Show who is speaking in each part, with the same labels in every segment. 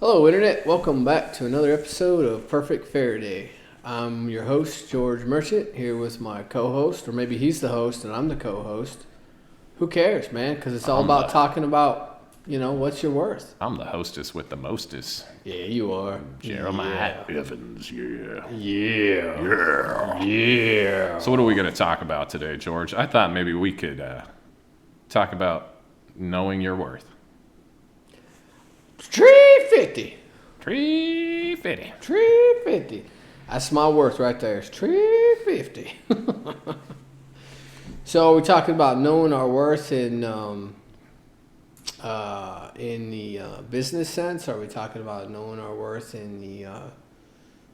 Speaker 1: Hello, Internet. Welcome back to another episode of Perfect Faraday. I'm your host, George Merchant, here with my co-host, or maybe he's the host and I'm the co-host. Who cares, man? Because it's all about talking about, what's your worth.
Speaker 2: I'm the hostess with the mostest.
Speaker 1: Yeah, you are.
Speaker 2: Jeremiah Evans, yeah. So what are we going to talk about today, George? I thought maybe we could talk about knowing your worth.
Speaker 1: 350.
Speaker 2: 350.
Speaker 1: 350. That's my worth right there. It's 350. So are we talking about knowing our worth in the business sense? Are we talking about knowing our worth in the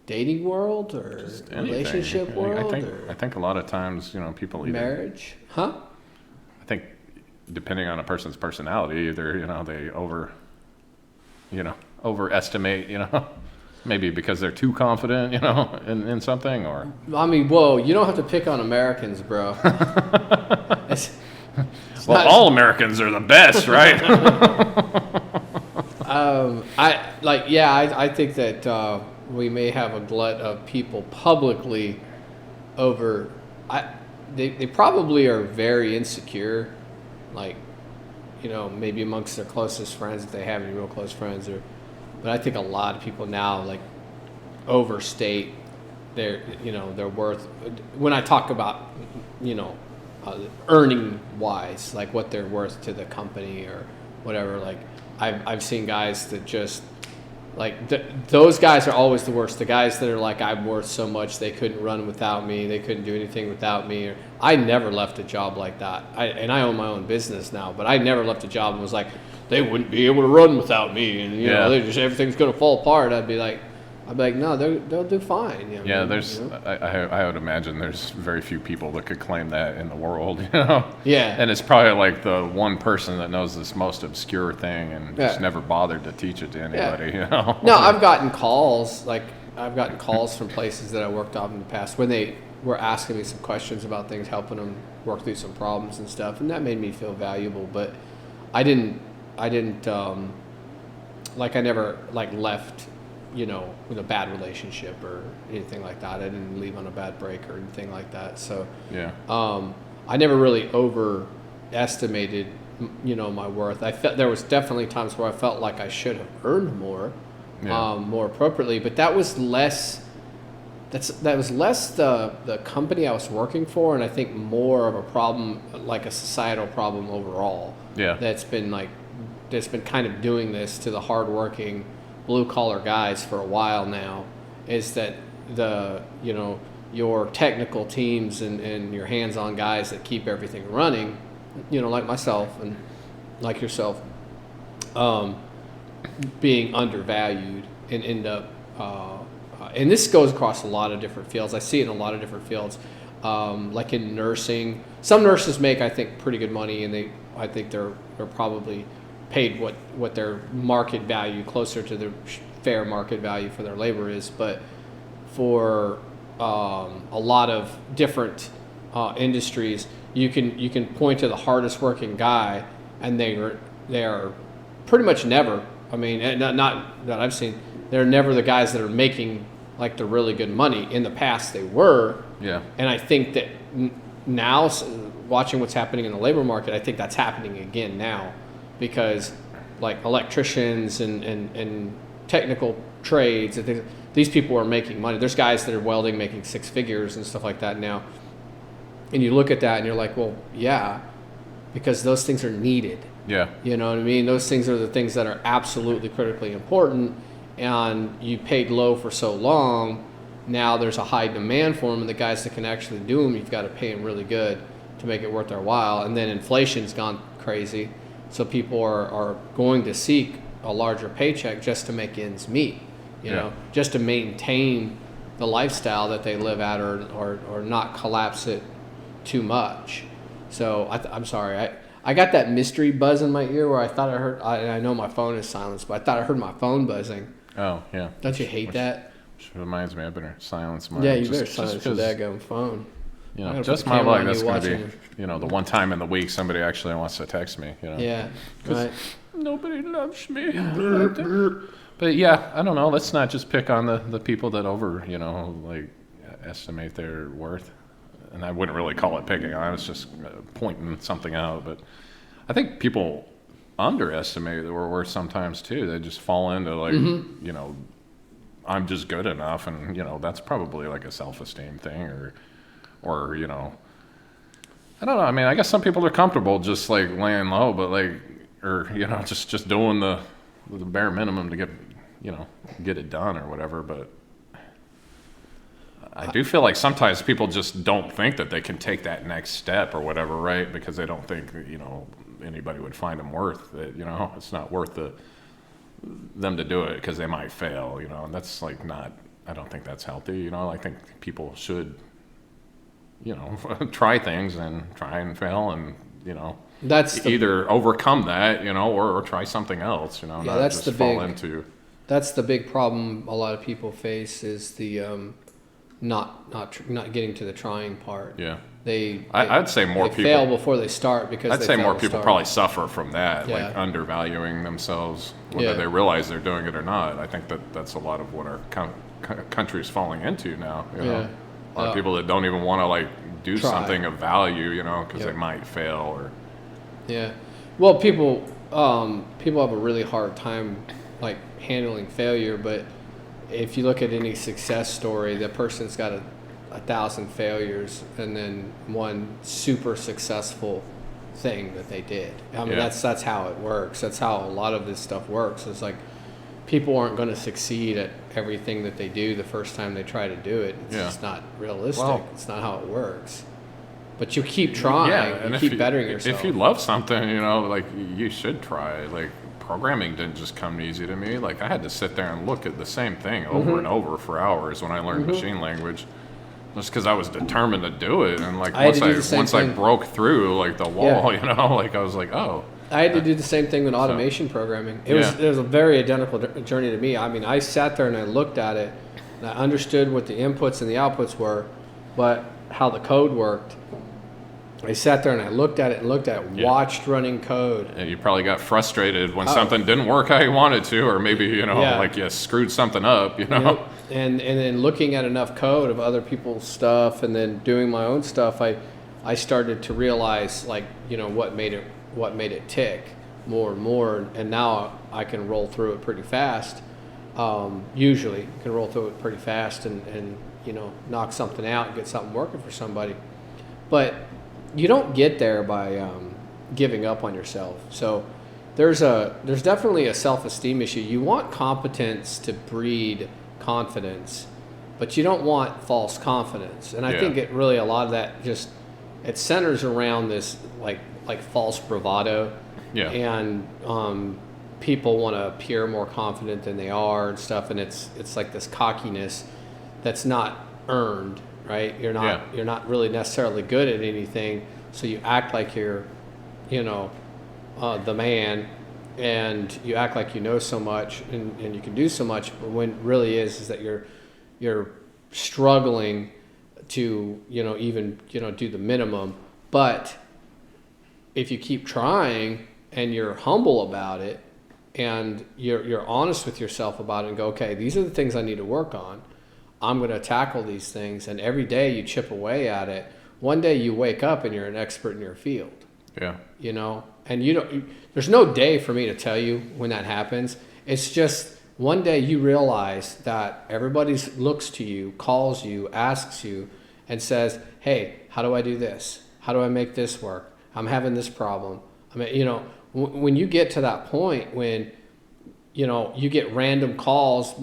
Speaker 1: dating world or relationship world?
Speaker 2: I think a lot of times, people either
Speaker 1: marriage, huh?
Speaker 2: I think depending on a person's personality, either they overestimate, maybe because they're too confident, in something, or.
Speaker 1: I mean, whoa, you don't have to pick on Americans, bro.
Speaker 2: All Americans are the best, right?
Speaker 1: I think that we may have a glut of people publicly they probably are very insecure, maybe amongst their closest friends if they have any real close friends, but I think a lot of people now overstate their worth. When I talk about earning wise, what they're worth to the company or whatever, I've seen guys that just those guys are always the worst. The guys that are I'm worth so much they couldn't run without me, they couldn't do anything without me. I never left a job like that. I own my own business now, but I never left a job and was they wouldn't be able to run without me, and they just everything's gonna fall apart. I'd be like, no, they'll do fine.
Speaker 2: I would imagine there's very few people that could claim that in the world,
Speaker 1: Yeah.
Speaker 2: And it's probably the one person that knows this most obscure thing and just never bothered to teach it to anybody,
Speaker 1: No, I've gotten calls. I've gotten calls from places that I worked on in the past when they were asking me some questions about things, helping them work through some problems and stuff, and that made me feel valuable. But I never left, with a bad relationship or anything like that. I didn't leave on a bad break or anything like that. So
Speaker 2: yeah,
Speaker 1: I never really overestimated, my worth. I felt there was definitely times where I felt like I should have earned more, more appropriately, but that was less. That was less the company I was working for, and I think more of a problem, a societal problem overall.
Speaker 2: Yeah,
Speaker 1: that's been kind of doing this to the hardworking blue collar guys for a while now, is that your technical teams and your hands-on guys that keep everything running, like myself and like yourself, being undervalued and end up and this goes across a lot of different fields. I see it in a lot of different fields, like in nursing. Some nurses make, I think, pretty good money, and I think they're probably paid what their market value, closer to the fair market value for their labor is. But for a lot of different industries, you can point to the hardest working guy, and they are pretty much never. I mean, not that I've seen. They're never the guys that are making the really good money. In the past, they were. Yeah. And I think that now, watching what's happening in the labor market, I think that's happening again now, because electricians and technical trades and things, these people are making money. There's guys that are welding making six figures and stuff like that now. And you look at that and you're like, well, yeah, because those things are needed.
Speaker 2: Yeah.
Speaker 1: You know what I mean? Those things are the things that are absolutely critically important, and you paid low for so long. Now there's a high demand for them, and the guys that can actually do them, you've got to pay them really good to make it worth their while. And then inflation's gone crazy, so people are going to seek a larger paycheck just to make ends meet, just to maintain the lifestyle that they live at, or not collapse it too much. So I'm sorry, I got that mystery buzz in my ear where I thought I heard. I know my phone is silenced, but I thought I heard my phone buzzing.
Speaker 2: Oh yeah.
Speaker 1: Don't you hate that?
Speaker 2: Which reminds me, I better silence mine.
Speaker 1: Yeah, you better silence your daggone phone.
Speaker 2: Just my luck, that's going to be, the one time in the week somebody actually wants to text me.
Speaker 1: Yeah, right.
Speaker 2: Nobody loves me. But yeah, I don't know. Let's not just pick on the people that estimate their worth. And I wouldn't really call it picking. I was just pointing something out. But I think people underestimate their worth sometimes too. They just fall into I'm just good enough, and that's probably like a self-esteem thing, or I don't know. I mean, I guess some people are comfortable just like laying low, but just doing the bare minimum to get it done or whatever. But I do feel like sometimes people just don't think that they can take that next step or whatever, right? Because they don't think anybody would find them worth it. It's not worth them to do it because they might fail. And that's like not. I don't think that's healthy. I think people should try things and try and fail and
Speaker 1: that's
Speaker 2: either overcome that or try something else. Not
Speaker 1: that's
Speaker 2: just
Speaker 1: the
Speaker 2: fall
Speaker 1: big.
Speaker 2: into.
Speaker 1: That's the big problem a lot of people face is the not getting to the trying part.
Speaker 2: Yeah.
Speaker 1: I'd
Speaker 2: say more
Speaker 1: they
Speaker 2: people
Speaker 1: fail before they start because
Speaker 2: I'd
Speaker 1: they
Speaker 2: say
Speaker 1: fail
Speaker 2: more
Speaker 1: to
Speaker 2: people
Speaker 1: start.
Speaker 2: probably suffer from that,
Speaker 1: Yeah.
Speaker 2: like undervaluing themselves, whether
Speaker 1: Yeah.
Speaker 2: they realize they're doing it or not. I think that's a lot of what our country is falling into now.
Speaker 1: Yeah.
Speaker 2: A lot of people that don't even want to do
Speaker 1: Try.
Speaker 2: something of value, because
Speaker 1: Yep.
Speaker 2: they might fail or.
Speaker 1: Yeah. Well, people have a really hard time handling failure, but if you look at any success story, the person's got 1,000 failures and then one super successful thing that they did. I mean,
Speaker 2: Yeah.
Speaker 1: that's how it works. That's how a lot of this stuff works. It's like people aren't going to succeed at everything that they do the first time they try to do it. It's just not realistic.
Speaker 2: Well,
Speaker 1: it's not how it works. But you keep trying.
Speaker 2: and
Speaker 1: you keep bettering yourself.
Speaker 2: If you love something, you should try. Programming didn't just come easy to me. I had to sit there and look at the same thing over and over for hours when I learned machine language, just because I was determined to do it. And once I broke through the wall, I was like, oh.
Speaker 1: I had to do the same thing with automation programming. It was a very identical journey to me. I mean, I sat there and I looked at it, and I understood what the inputs and the outputs were, but how the code worked. I sat there and I looked at it, watched running code.
Speaker 2: And you probably got frustrated when something didn't work how you wanted to, or maybe you screwed something up.
Speaker 1: Yep. And then looking at enough code of other people's stuff, and then doing my own stuff, I started to realize what made it tick more and more, and now I can roll through it pretty fast. Usually, can roll through it pretty fast and knock something out and get something working for somebody, but you don't get there by giving up on yourself. So there's definitely a self-esteem issue. You want competence to breed confidence, but you don't want false confidence. And I think a lot of that it centers around this like false bravado.
Speaker 2: Yeah.
Speaker 1: And people want to appear more confident than they are and stuff, and it's like this cockiness that's not earned. Right, you're not really necessarily good at anything, so you act like you're, the man, and you act like you know so much and you can do so much. But when it really is that you're struggling to even do the minimum. But if you keep trying and you're humble about it, and you're honest with yourself about it, and go, okay, these are the things I need to work on. I'm going to tackle these things, and every day you chip away at it. One day you wake up and you're an expert in your field.
Speaker 2: Yeah.
Speaker 1: And there's no day for me to tell you when that happens. It's just one day you realize that everybody looks to you, calls you, asks you, and says, hey, how do I do this? How do I make this work? I'm having this problem. I mean, when you get to that point when, you get random calls,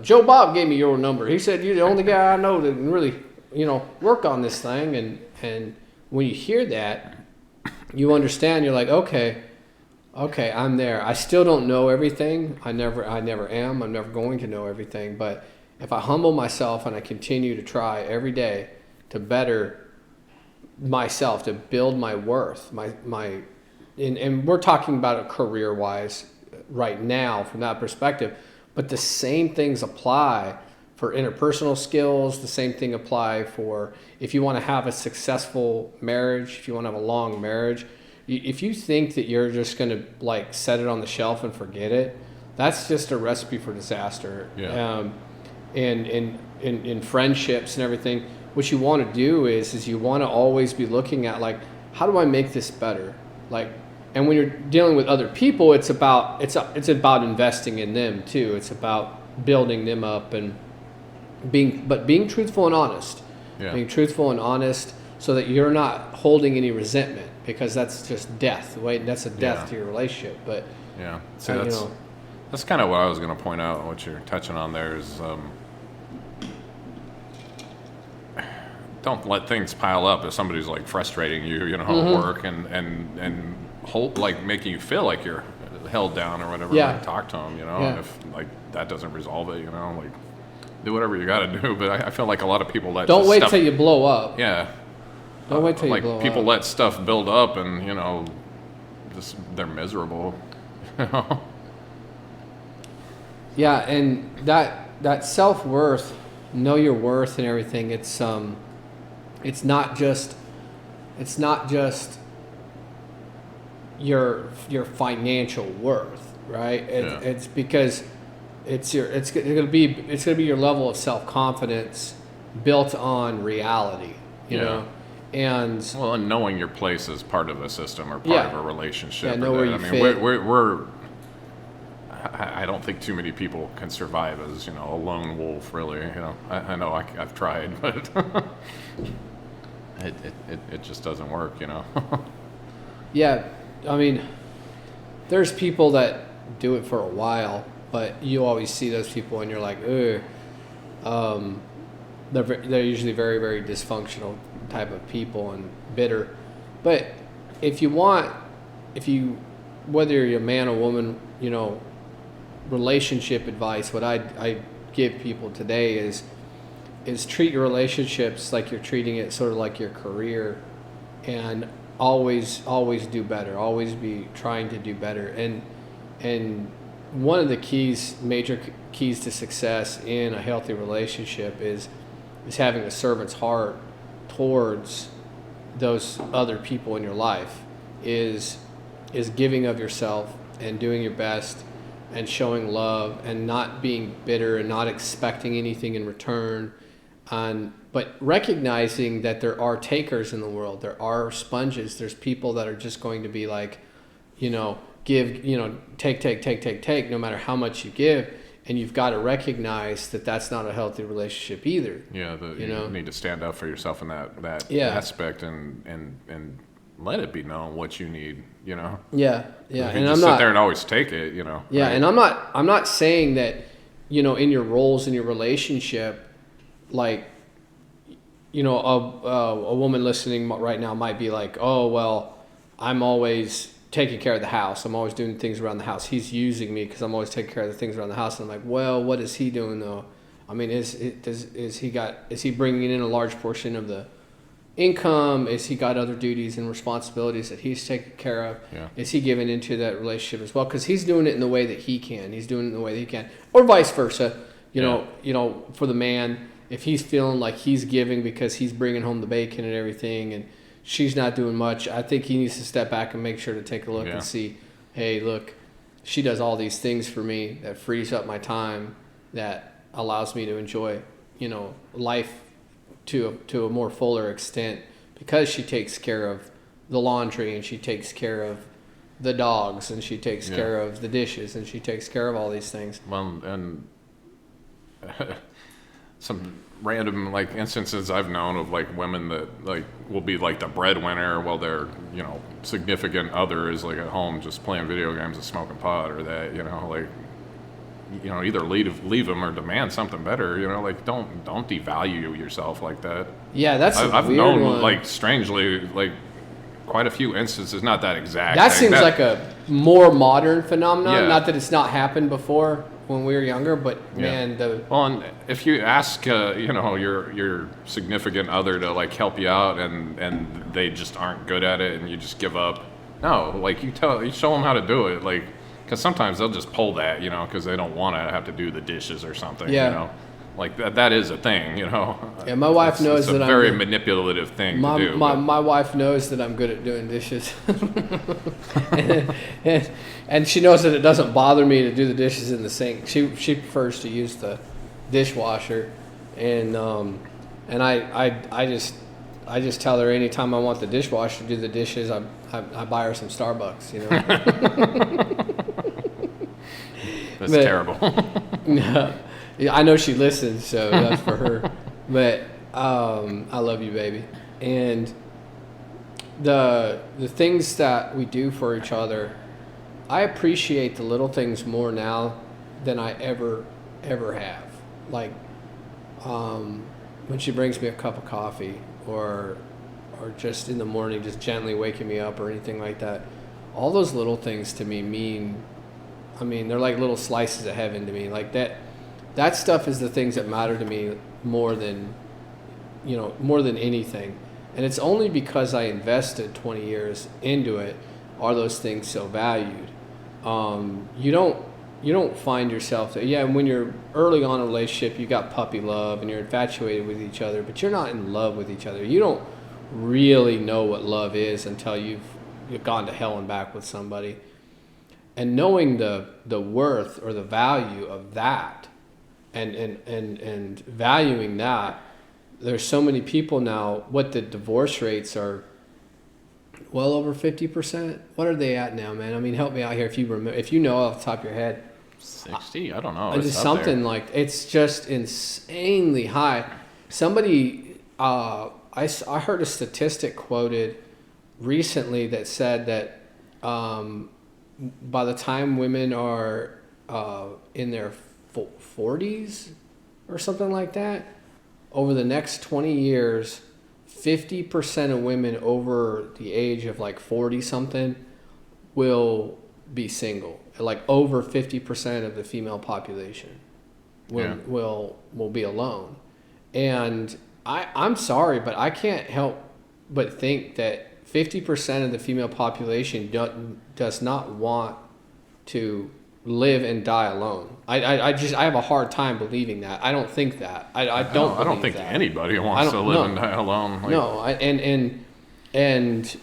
Speaker 1: Joe Bob gave me your number. He said you're the only guy I know that can really, work on this thing. And when you hear that, you understand. You're like, okay, I'm there. I still don't know everything. I never am. I'm never going to know everything. But if I humble myself and I continue to try every day to better myself, to build my worth, and we're talking about it career-wise right now from that perspective. But the same things apply for interpersonal skills. The same thing apply for if you want to have a successful marriage, if you want to have a long marriage. If you think that you're just going to set it on the shelf and forget it, that's just a recipe for disaster.
Speaker 2: Yeah.
Speaker 1: And in friendships and everything, what you want to do is you want to always be looking at like, how do I make this better? Like, and when you're dealing with other people, it's about investing in them too. It's about building them up and being truthful and honest.
Speaker 2: Yeah.
Speaker 1: Being truthful and honest so that you're not holding any resentment, because that's just death. Right? That's a death to your relationship. But
Speaker 2: yeah, see, that's kind of what I was going to point out. What you're touching on there is don't let things pile up if somebody's like frustrating you, you know, at work and hold, like making you feel like you're held down or whatever.
Speaker 1: Yeah.
Speaker 2: Like, talk to them, you know. If like that doesn't resolve it, you know, like do whatever you got to do. But I feel like a lot of people
Speaker 1: don't wait till you blow up.
Speaker 2: Yeah.
Speaker 1: Don't wait till you blow up.
Speaker 2: Like people let stuff build up and, you know, just they're miserable. You know?
Speaker 1: Yeah, and that self-worth, know your worth and everything, it's not just your financial worth, right? It's because it's gonna be your level of self-confidence built on reality, you know. And
Speaker 2: knowing your place as part of a system or part of a relationship.
Speaker 1: Yeah, know where you fit.
Speaker 2: We're I don't think too many people can survive as, you know, a lone wolf, really. You know, I know I've tried, but it just doesn't work, you know.
Speaker 1: Yeah, I mean, there's people that do it for a while, but you always see those people and you're like, ugh. They're usually very, very dysfunctional type of people and bitter. But whether you're a man or woman, you know, relationship advice, what I give people today is treat your relationships like you're treating it sort of like your career, and always do better, always be trying to do better. And one of the major keys to success in a healthy relationship is having a servant's heart towards those other people in your life, is giving of yourself and doing your best and showing love and not being bitter and not expecting anything in return, but recognizing that there are takers in the world. There are sponges. There's people that are just going to be like, you know, give, you know, take, no matter how much you give. And you've got to recognize that that's not a healthy relationship either.
Speaker 2: Yeah, you need to stand up for yourself in that aspect and let it be known what you need, you know.
Speaker 1: Yeah.
Speaker 2: You and just sit there and always take it, you know.
Speaker 1: Yeah, right? And I'm not saying that, you know, in your roles in your relationship, like, you know, a woman listening right now might be like, oh, well, I'm always taking care of the house. I'm always doing things around the house. He's using me because I'm always taking care of the things around the house. And I'm like, well, what is he doing though? I mean, is he bringing in a large portion of the income? Is he got other duties and responsibilities that he's taking care of?
Speaker 2: Yeah.
Speaker 1: Is he giving into that relationship as well? Because he's doing it in the way that he can. He's doing it in the way that he can, or vice versa. You know, for the man, if he's feeling like he's giving because he's bringing home the bacon and everything, and she's not doing much, I think he needs to step back and make sure to take a look and see, hey, look, she does all these things for me that frees up my time, that allows me to enjoy, you know, life to a more fuller extent, because she takes care of the laundry and she takes care of the dogs and she takes care of the dishes and she takes care of all these things.
Speaker 2: Well, and some random like instances I've known of like women that like will be like the breadwinner while their, you know, significant other is like at home just playing video games and smoking pot, or that, you know, like, you know, either leave them or demand something better, you know, like don't devalue yourself like that.
Speaker 1: Yeah, that's
Speaker 2: I've
Speaker 1: weird
Speaker 2: known
Speaker 1: one.
Speaker 2: Like strangely like quite a few instances, not that exact.
Speaker 1: That seems like a more modern phenomenon.
Speaker 2: Yeah.
Speaker 1: Not that it's not happened before when we were younger, but man,
Speaker 2: well, and if you ask, you know, your significant other to like help you out, and they just aren't good at it, and you just give up. No, like you show them how to do it, like, because sometimes they'll just pull that, you know, because they don't want to have to do the dishes or something.
Speaker 1: Yeah.
Speaker 2: You know, Like that is a thing, you know.
Speaker 1: Yeah, my wife knows
Speaker 2: it's
Speaker 1: that
Speaker 2: a
Speaker 1: I'm
Speaker 2: very
Speaker 1: good.
Speaker 2: manipulative thing
Speaker 1: My,
Speaker 2: to do.
Speaker 1: my,
Speaker 2: but-
Speaker 1: my wife knows that I'm good at doing dishes. and she knows that it doesn't bother me to do the dishes in the sink. She prefers to use the dishwasher. And I just tell her anytime I want the dishwasher to do the dishes, I buy her some Starbucks, you know.
Speaker 2: That's
Speaker 1: But-
Speaker 2: terrible.
Speaker 1: Yeah, I know she listens, so that's for her. But I love you, baby. And the things that we do for each other, I appreciate the little things more now than I ever have. Like when she brings me a cup of coffee, or just in the morning, just gently waking me up, or anything like that. All those little things to me mean. I mean, they're like little slices of heaven to me. Like that stuff is the things that matter to me more than anything. And it's only because I invested 20 years into it are those things so valued. You don't find yourself that, yeah, when you're early on in a relationship, you got puppy love and you're infatuated with each other, but you're not in love with each other. You don't really know what love is until you've gone to hell and back with somebody. And knowing the worth or the value of that and valuing that, there's so many people now, what the divorce rates are well over 50%. What are they at now, man? I mean, help me out here if you remember, if you know off the top of your head.
Speaker 2: 60? I don't know.
Speaker 1: It's
Speaker 2: It's up
Speaker 1: something
Speaker 2: there.
Speaker 1: like, it's just insanely high. Somebody, I heard a statistic quoted recently that said that by the time women are in their 40s or something like that, over the next 20 years, 50% of women over the age of like 40 something will be single. Like over 50% of the female population will be alone. And I'm sorry, but I can't help but think that 50% of the female population does not want to live and die alone. I have a hard time believing that. I don't think that. I don't.
Speaker 2: I don't think
Speaker 1: that.
Speaker 2: anybody wants to live and die alone. Like,
Speaker 1: No, and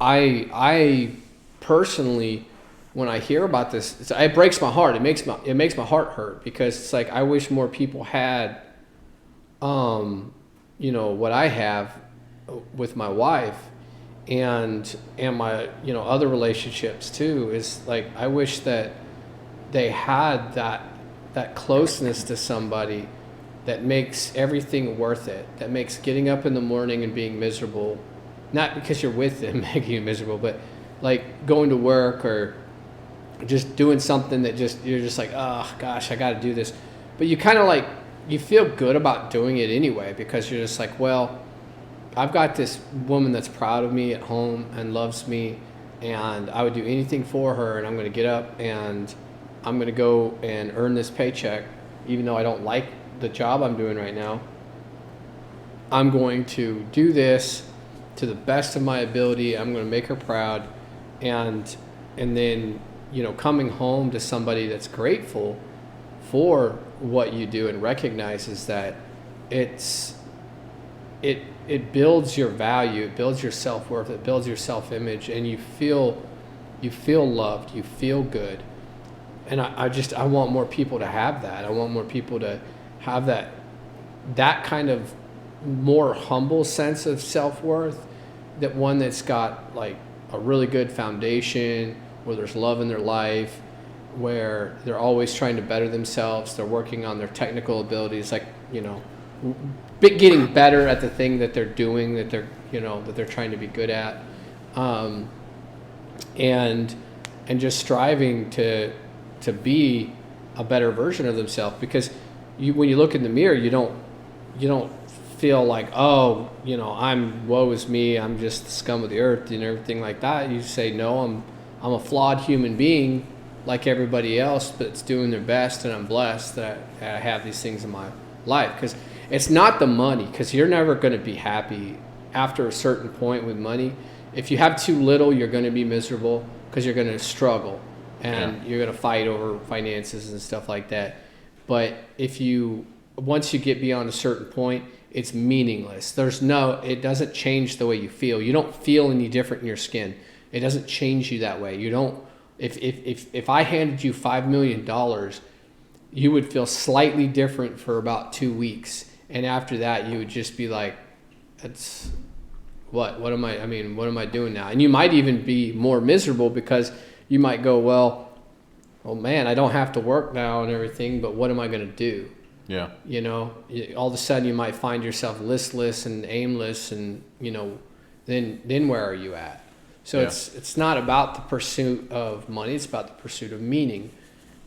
Speaker 1: I personally, when I hear about this, it breaks my heart. It makes my heart hurt, because it's like I wish more people had, what I have with my wife, and my other relationships too. Is like I wish that they had that closeness to somebody that makes everything worth it, that makes getting up in the morning and being miserable, not because you're with them making you miserable, but like going to work or just doing something that you're just like, oh gosh, I got to do this. But you kind of like, you feel good about doing it anyway, because you're just like, well, I've got this woman that's proud of me at home and loves me, and I would do anything for her, and I'm going to get up and I'm going to go and earn this paycheck, even though I don't like the job I'm doing right now. I'm going to do this to the best of my ability. I'm going to make her proud, and then coming home to somebody that's grateful for what you do and recognizes that it builds your value, it builds your self-worth, it builds your self-image, and you feel loved, you feel good. And I want more people to have that. I want more people to have that kind of more humble sense of self-worth, that one that's got like a really good foundation, where there's love in their life, where they're always trying to better themselves, they're working on their technical abilities, like, getting better at the thing that they're doing, that they're trying to be good at, and just striving to be a better version of themselves. Because when you look in the mirror, you don't feel like, oh, I'm woe is me, I'm just the scum of the earth and everything like that. You say, no, I'm a flawed human being like everybody else, but it's doing their best, and I'm blessed that I have these things in my life. Because it's not the money, because you're never going to be happy after a certain point with money. If you have too little, you're going to be miserable, because you're going to struggle, and you're going to fight over finances and stuff like that. But once you get beyond a certain point, it's meaningless. It doesn't change the way you feel. You don't feel any different in your skin. It doesn't change you that way. You don't. If I handed you $5 million, you would feel slightly different for about 2 weeks, and after that, you would just be like, "That's what am I doing now?" And you might even be more miserable because you might go, "Well, oh man, I don't have to work now and everything, but what am I going to do?"
Speaker 2: Yeah.
Speaker 1: You know, all of a sudden you might find yourself listless and aimless, and then where are you at? So it's not about the pursuit of money; it's about the pursuit of meaning.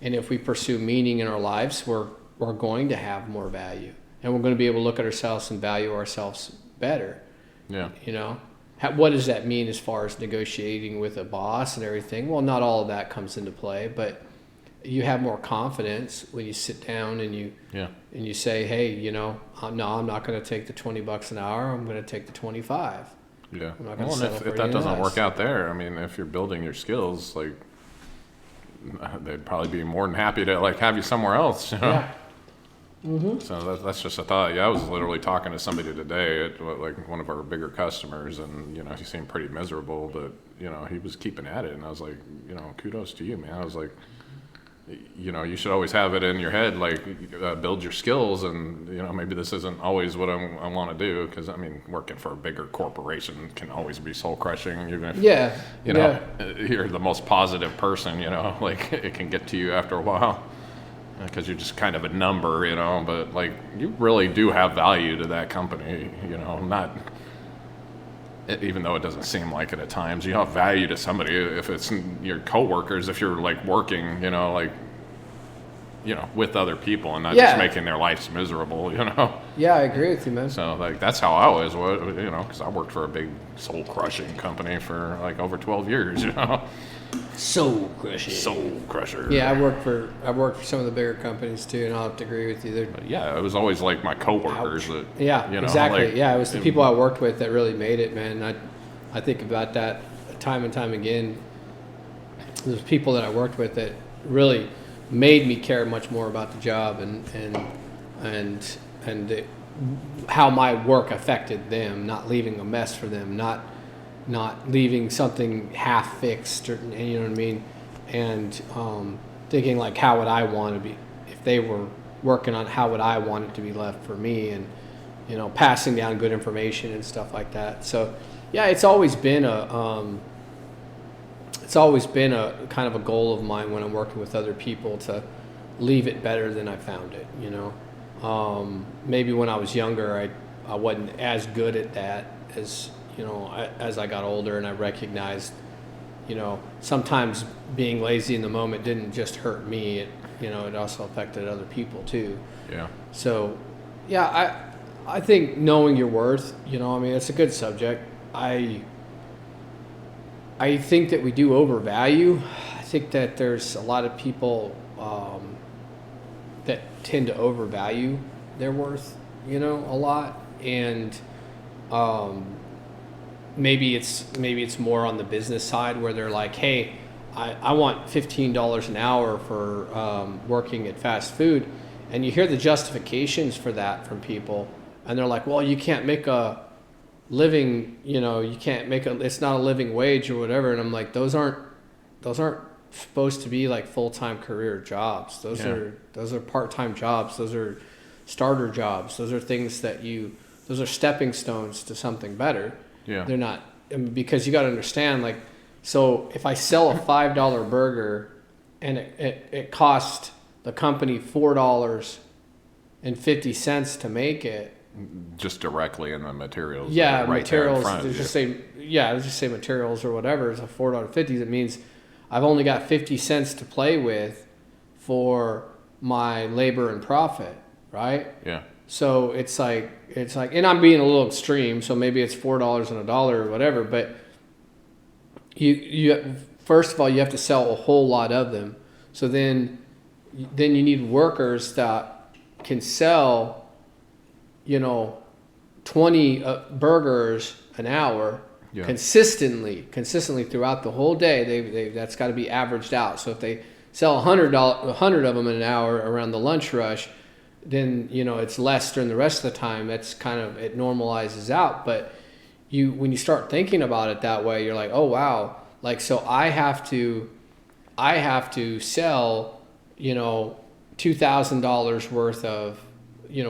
Speaker 1: And if we pursue meaning in our lives, we're going to have more value, and we're going to be able to look at ourselves and value ourselves better.
Speaker 2: Yeah.
Speaker 1: What does that mean as far as negotiating with a boss and everything? Well, not all of that comes into play, but you have more confidence when you sit down and you say, "Hey, no, I'm not going to take the $20 an hour. I'm going to take the 25."
Speaker 2: Yeah.
Speaker 1: I'm not
Speaker 2: Well,
Speaker 1: gonna
Speaker 2: and
Speaker 1: settle for
Speaker 2: if that
Speaker 1: any
Speaker 2: doesn't
Speaker 1: less.
Speaker 2: work out there, I mean, if you're building your skills, like, they'd probably be more than happy to like have you somewhere else.
Speaker 1: Yeah. Mm-hmm.
Speaker 2: So that's just a thought. Yeah, I was literally talking to somebody today at like one of our bigger customers, and he seemed pretty miserable, but he was keeping at it, and I was like, kudos to you, man. I was like, you should always have it in your head, like, build your skills, and maybe this isn't always what I want to do, because I mean, working for a bigger corporation can always be soul crushing, even if you're the most positive person, like it can get to you after a while, because you're just kind of a number, but like you really do have value to that company, not. Even though it doesn't seem like it at times, you have value to somebody. If it's your coworkers, if you're like working, with other people and not just making their lives miserable,
Speaker 1: Yeah, I agree with you, man.
Speaker 2: So like that's how I always was, because I worked for a big soul crushing company for like over 12 years,
Speaker 1: Soul crushing.
Speaker 2: Soul crusher.
Speaker 1: Yeah, I worked for some of the bigger companies too, and I'll have to agree with you.
Speaker 2: But yeah, it was always like my coworkers that.
Speaker 1: Yeah, exactly. Like, yeah, it was the people I worked with that really made it, man. I think about that time and time again. There's people that I worked with that really made me care much more about the job and how my work affected them, not leaving a mess for them, not leaving something half fixed, or, you know what I mean, and thinking like, how would I want to be if they were working on how would I want it to be left for me, and passing down good information and stuff like that. So yeah, it's always been a kind of a goal of mine when I'm working with other people to leave it better than I found it. Maybe when I was younger, I wasn't as good at that as as I got older, and I recognized, sometimes being lazy in the moment didn't just hurt me. It also affected other people too.
Speaker 2: Yeah.
Speaker 1: So, yeah, I think knowing your worth, it's a good subject. I think that we do overvalue. I think that there's a lot of people that tend to overvalue their worth, a lot, and maybe it's more on the business side where they're like, hey, I want $15 an hour for working at fast food, and you hear the justifications for that from people, and they're like, well, you can't make a living, it's not a living wage or whatever, and I'm like, those aren't supposed to be like full-time career jobs. Those are part-time jobs. Those are starter jobs. Those are things those are stepping stones to something better.
Speaker 2: Yeah.
Speaker 1: They're not, because you got to understand, like, so if I sell a $5 burger and it cost the company $4.50 to make it,
Speaker 2: just directly in the materials.
Speaker 1: Yeah,
Speaker 2: right
Speaker 1: materials.
Speaker 2: There in front of
Speaker 1: Let's just say materials or whatever. It's a $4.50. It means I've only got 50 cents to play with for my labor and profit, right?
Speaker 2: Yeah.
Speaker 1: So it's like, and I'm being a little extreme. So maybe it's $4 and $1 or whatever. But you first of all, you have to sell a whole lot of them. So then you need workers that can sell 20 burgers an hour consistently throughout the whole day. That's got to be averaged out. So if they sell 100 of them in an hour around the lunch rush, then it's less during the rest of the time. It's kind of, it normalizes out. But when you start thinking about it that way, you're like, oh wow, like, so I have to sell $2,000 worth of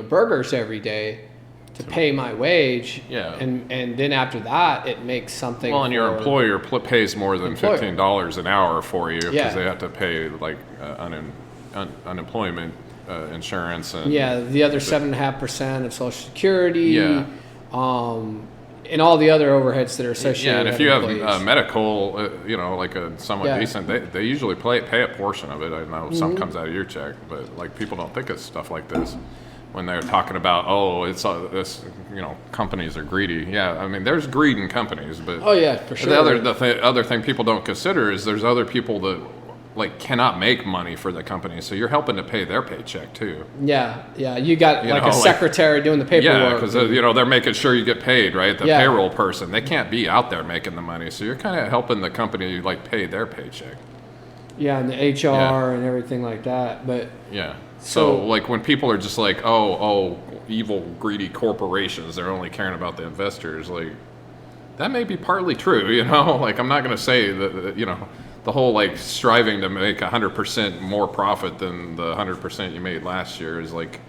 Speaker 1: burgers every day to pay my wage.
Speaker 2: Yeah.
Speaker 1: And then after that, it makes something.
Speaker 2: Well, and your employer pays more than $15 an hour for you because
Speaker 1: Yeah.
Speaker 2: they have to pay like unemployment insurance and
Speaker 1: the other 7.5% of Social Security.
Speaker 2: Yeah.
Speaker 1: And all the other overheads that are associated.
Speaker 2: Yeah, and
Speaker 1: with
Speaker 2: if you
Speaker 1: employees.
Speaker 2: have medical, like a somewhat decent, they usually pay a portion of it. I know some comes out of your check, but like people don't think of stuff like this when they're talking about, it's this, companies are greedy. Yeah, I mean, there's greed in companies, but
Speaker 1: oh yeah, for sure.
Speaker 2: The other thing people don't consider is there's other people that like cannot make money for the company, so you're helping to pay their paycheck too.
Speaker 1: Yeah, you got a secretary doing the paperwork.
Speaker 2: Yeah, because they're making sure you get paid, right? The payroll person, they can't be out there making the money, so you're kind of helping the company like pay their paycheck.
Speaker 1: Yeah, and the HR and everything like that, but
Speaker 2: yeah. So like when people are just like, oh, evil, greedy corporations, they're only caring about the investors, like that may be partly true, Like I'm not going to say that, the whole like striving to make 100% more profit than the 100% you made last year is like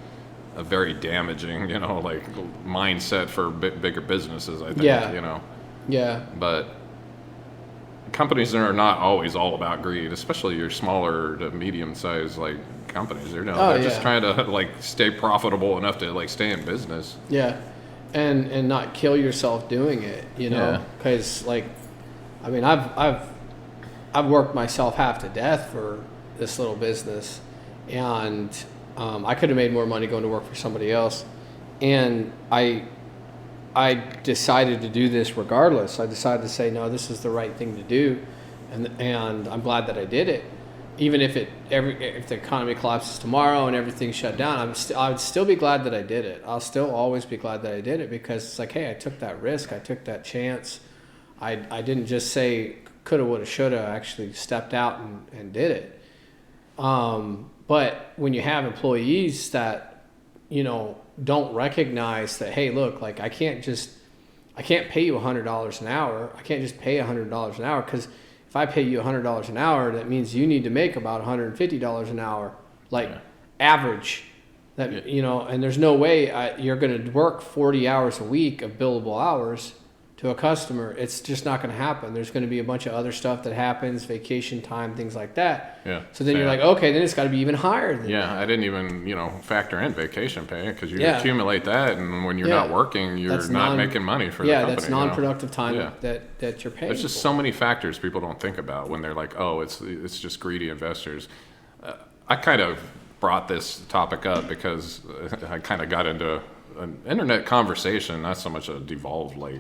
Speaker 2: a very damaging, like mindset for bigger businesses, I think,
Speaker 1: Yeah.
Speaker 2: But companies are not always all about greed, especially your smaller to medium-sized like companies. They're just trying to like stay profitable enough to like stay in business.
Speaker 1: Yeah, and not kill yourself doing it, because like, I mean, I've worked myself half to death for this little business, and I could have made more money going to work for somebody else, and I decided to do this regardless. I decided to say, no, this is the right thing to do, and I'm glad that I did it. Even if if the economy collapses tomorrow and everything's shut down, I would still be glad that I did it. I'll still always be glad that I did it, because it's like, hey, I took that risk, I took that chance. I didn't just say coulda, woulda, shoulda. I actually stepped out and did it. But when you have employees that don't recognize that, hey, look, like I can't pay you $100 an hour. I can't just pay $100 an hour, because if I pay you $100 an hour, that means you need to make about $150 an hour, like average. That and there's no way you're going to work 40 hours a week of billable hours to a customer. It's just not going to happen. There's going to be a bunch of other stuff that happens, vacation time, things like that.
Speaker 2: Yeah.
Speaker 1: So then you're like, okay, then it's got to be even higher than that.
Speaker 2: I didn't even, factor in vacation pay, because you accumulate that, and when you're not working, you're not making money for the company.
Speaker 1: Yeah, that's non-productive time that you're paying.
Speaker 2: There's just so many factors people don't think about when they're like, oh, it's just greedy investors. I kind of brought this topic up because I kind of got into an internet conversation, not so much a devolved like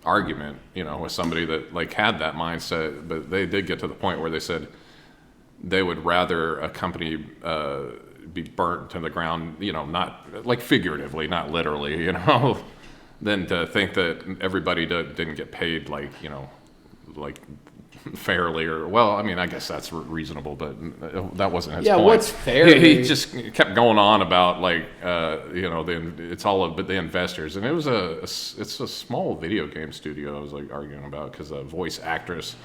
Speaker 2: argument, with somebody that like had that mindset, but they did get to the point where they said they would rather a company be burnt to the ground, not like figuratively, not literally, than to think that everybody didn't get paid like fairly, or I mean, I guess that's reasonable, but that wasn't his point.
Speaker 1: Yeah, what's fair?
Speaker 2: He just kept going on about like it's all about the investors, and it's a small video game studio I was like arguing about, because a voice actress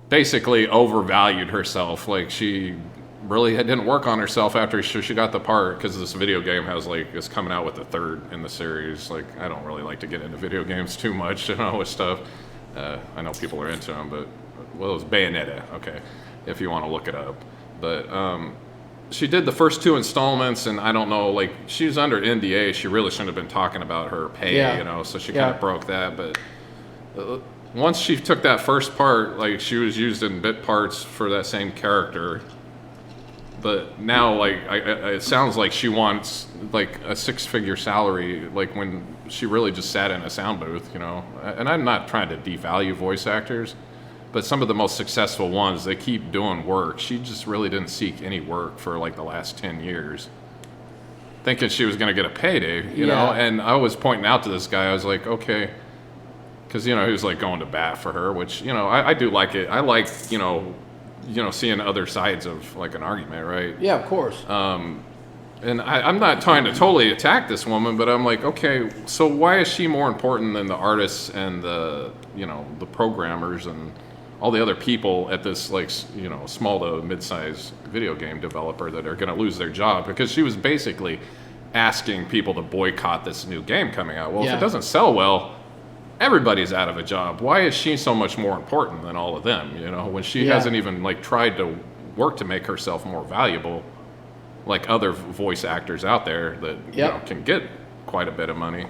Speaker 2: basically overvalued herself. Like she really didn't work on herself after she got the part, because this video game is coming out with the third in the series. Like I don't really like to get into video games too much, with stuff. I know people are into them, but it was Bayonetta, okay, if you want to look it up. But she did the first 2 installments, and I don't know, like she was under NDA. She really shouldn't have been talking about her pay, so she kind of broke that. But once she took that first part, like she was used in bit parts for that same character. But now, like, it sounds like she wants like a 6-figure salary, like when she really just sat in a sound booth, And I'm not trying to devalue voice actors, but some of the most successful ones, they keep doing work. She just really didn't seek any work for like the last 10 years, thinking she was going to get a payday, you know. And I was pointing out to this guy, I was like, okay, because he was like going to bat for her, which I do like it. I like seeing other sides of like an argument, right?
Speaker 1: Yeah, of course.
Speaker 2: And I'm not trying to totally attack this woman, but I'm like, okay, so why is she more important than the artists and the programmers and all the other people at this small to mid-sized video game developer that are going to lose their job because she was basically asking people to boycott this new game coming out. Well, if it doesn't sell well, everybody's out of a job. Why is she so much more important than all of them? When she hasn't even tried to work to make herself more valuable, like other voice actors out there that can get quite a bit of money.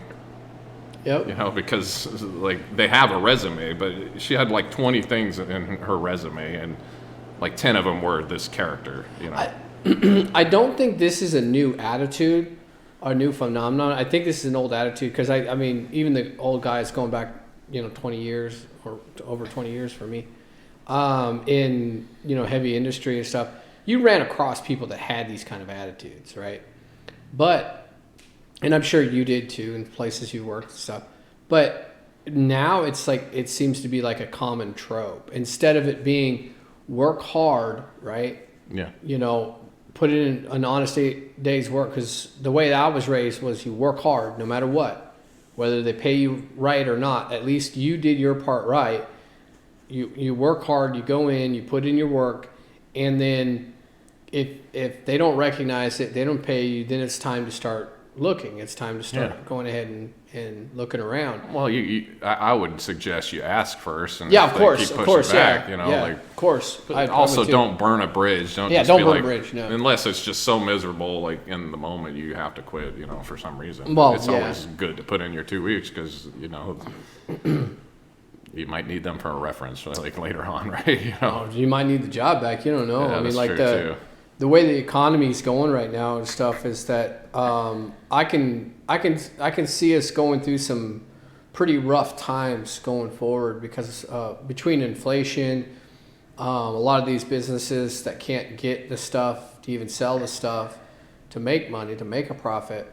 Speaker 1: Yep.
Speaker 2: Because they have a resume, but she had 20 things in her resume, and 10 of them were this character.
Speaker 1: I don't think this is a new attitude or new phenomenon. I think this is an old attitude because I mean, even the old guys going back, 20 years or over 20 years for me, in heavy industry and stuff. You ran across people that had these kind of attitudes, right? And I'm sure you did too in places you worked and stuff. But now it's it seems to be like a common trope. Instead of it being work hard, right?
Speaker 2: Yeah.
Speaker 1: Put in an honest day's work, because the way that I was raised was you work hard no matter what. Whether they pay you right or not, at least you did your part right. You work hard, you go in, you put in your work, and then if they don't recognize it, they don't pay you, then it's time to start looking. It's time to start going ahead and looking around.
Speaker 2: Well, I would suggest you ask first, and
Speaker 1: of course, of course,
Speaker 2: back,
Speaker 1: of course.
Speaker 2: But also, don't burn a bridge. Don't burn a bridge. No, unless it's just so miserable, in the moment you have to quit, for some reason.
Speaker 1: Well,
Speaker 2: it's always good to put in your 2 weeks because you might need them for a reference later on, right?
Speaker 1: You might need the job back. You don't know.
Speaker 2: Yeah,
Speaker 1: I mean,
Speaker 2: that's true too.
Speaker 1: The way the economy is going right now and stuff is that I can see us going through some pretty rough times going forward because between inflation, a lot of these businesses that can't get the stuff to even sell the stuff to make money, to make a profit.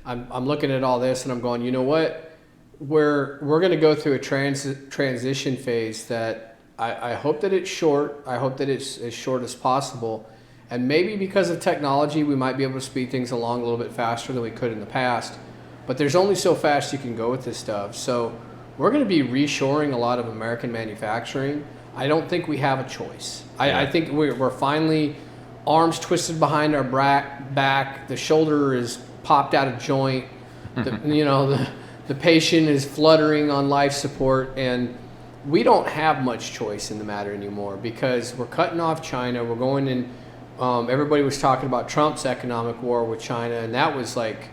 Speaker 1: I'm looking at all this and I'm going, you know what? We're going to go through a transition phase that I hope that it's short. I hope that it's as short as possible. And maybe because of technology, we might be able to speed things along a little bit faster than we could in the past. But there's only so fast you can go with this stuff. So we're going to be reshoring a lot of American manufacturing. I don't think we have a choice. I think we're finally arms twisted behind our back. The shoulder is popped out of joint. The patient is fluttering on life support. And we don't have much choice in the matter anymore because we're cutting off China. We're going in. Everybody was talking about Trump's economic war with China, and that was like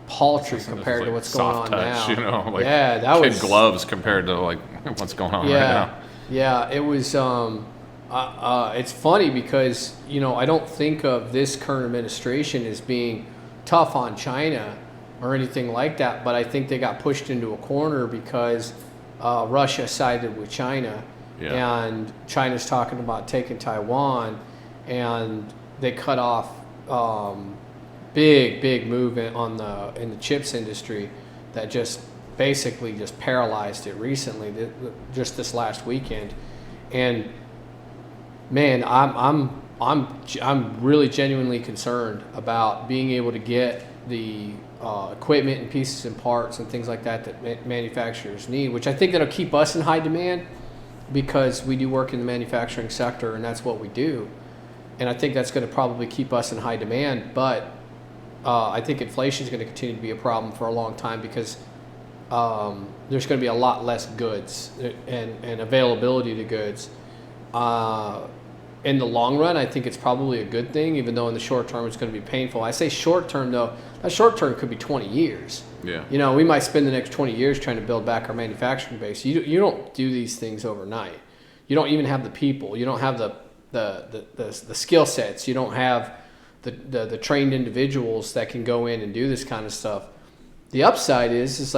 Speaker 1: paltry compared to what's going on
Speaker 2: touch,
Speaker 1: now.
Speaker 2: That was gloves compared to what's going on right now.
Speaker 1: Yeah, it was. It's funny because I don't think of this current administration as being tough on China or anything like that, but I think they got pushed into a corner because Russia sided with China. Yeah. And China's talking about taking Taiwan, and they cut off big movement in the chips industry that just basically just paralyzed it recently, just this last weekend. And man, I'm really genuinely concerned about being able to get the equipment and pieces and parts and things like that manufacturers need, which I think that'll keep us in high demand. Because we do work in the manufacturing sector and that's what we do. And I think that's going to probably keep us in high demand. But I think inflation is going to continue to be a problem for a long time because there's going to be a lot less goods and availability to goods. In the long run, I think it's probably a good thing, even though in the short term it's going to be painful. I say short term, though. That short term could be 20 years. Yeah. We might spend the next 20 years trying to build back our manufacturing base. You don't do these things overnight. You don't even have the people. You don't have the skill sets. You don't have the trained individuals that can go in and do this kind of stuff. The upside is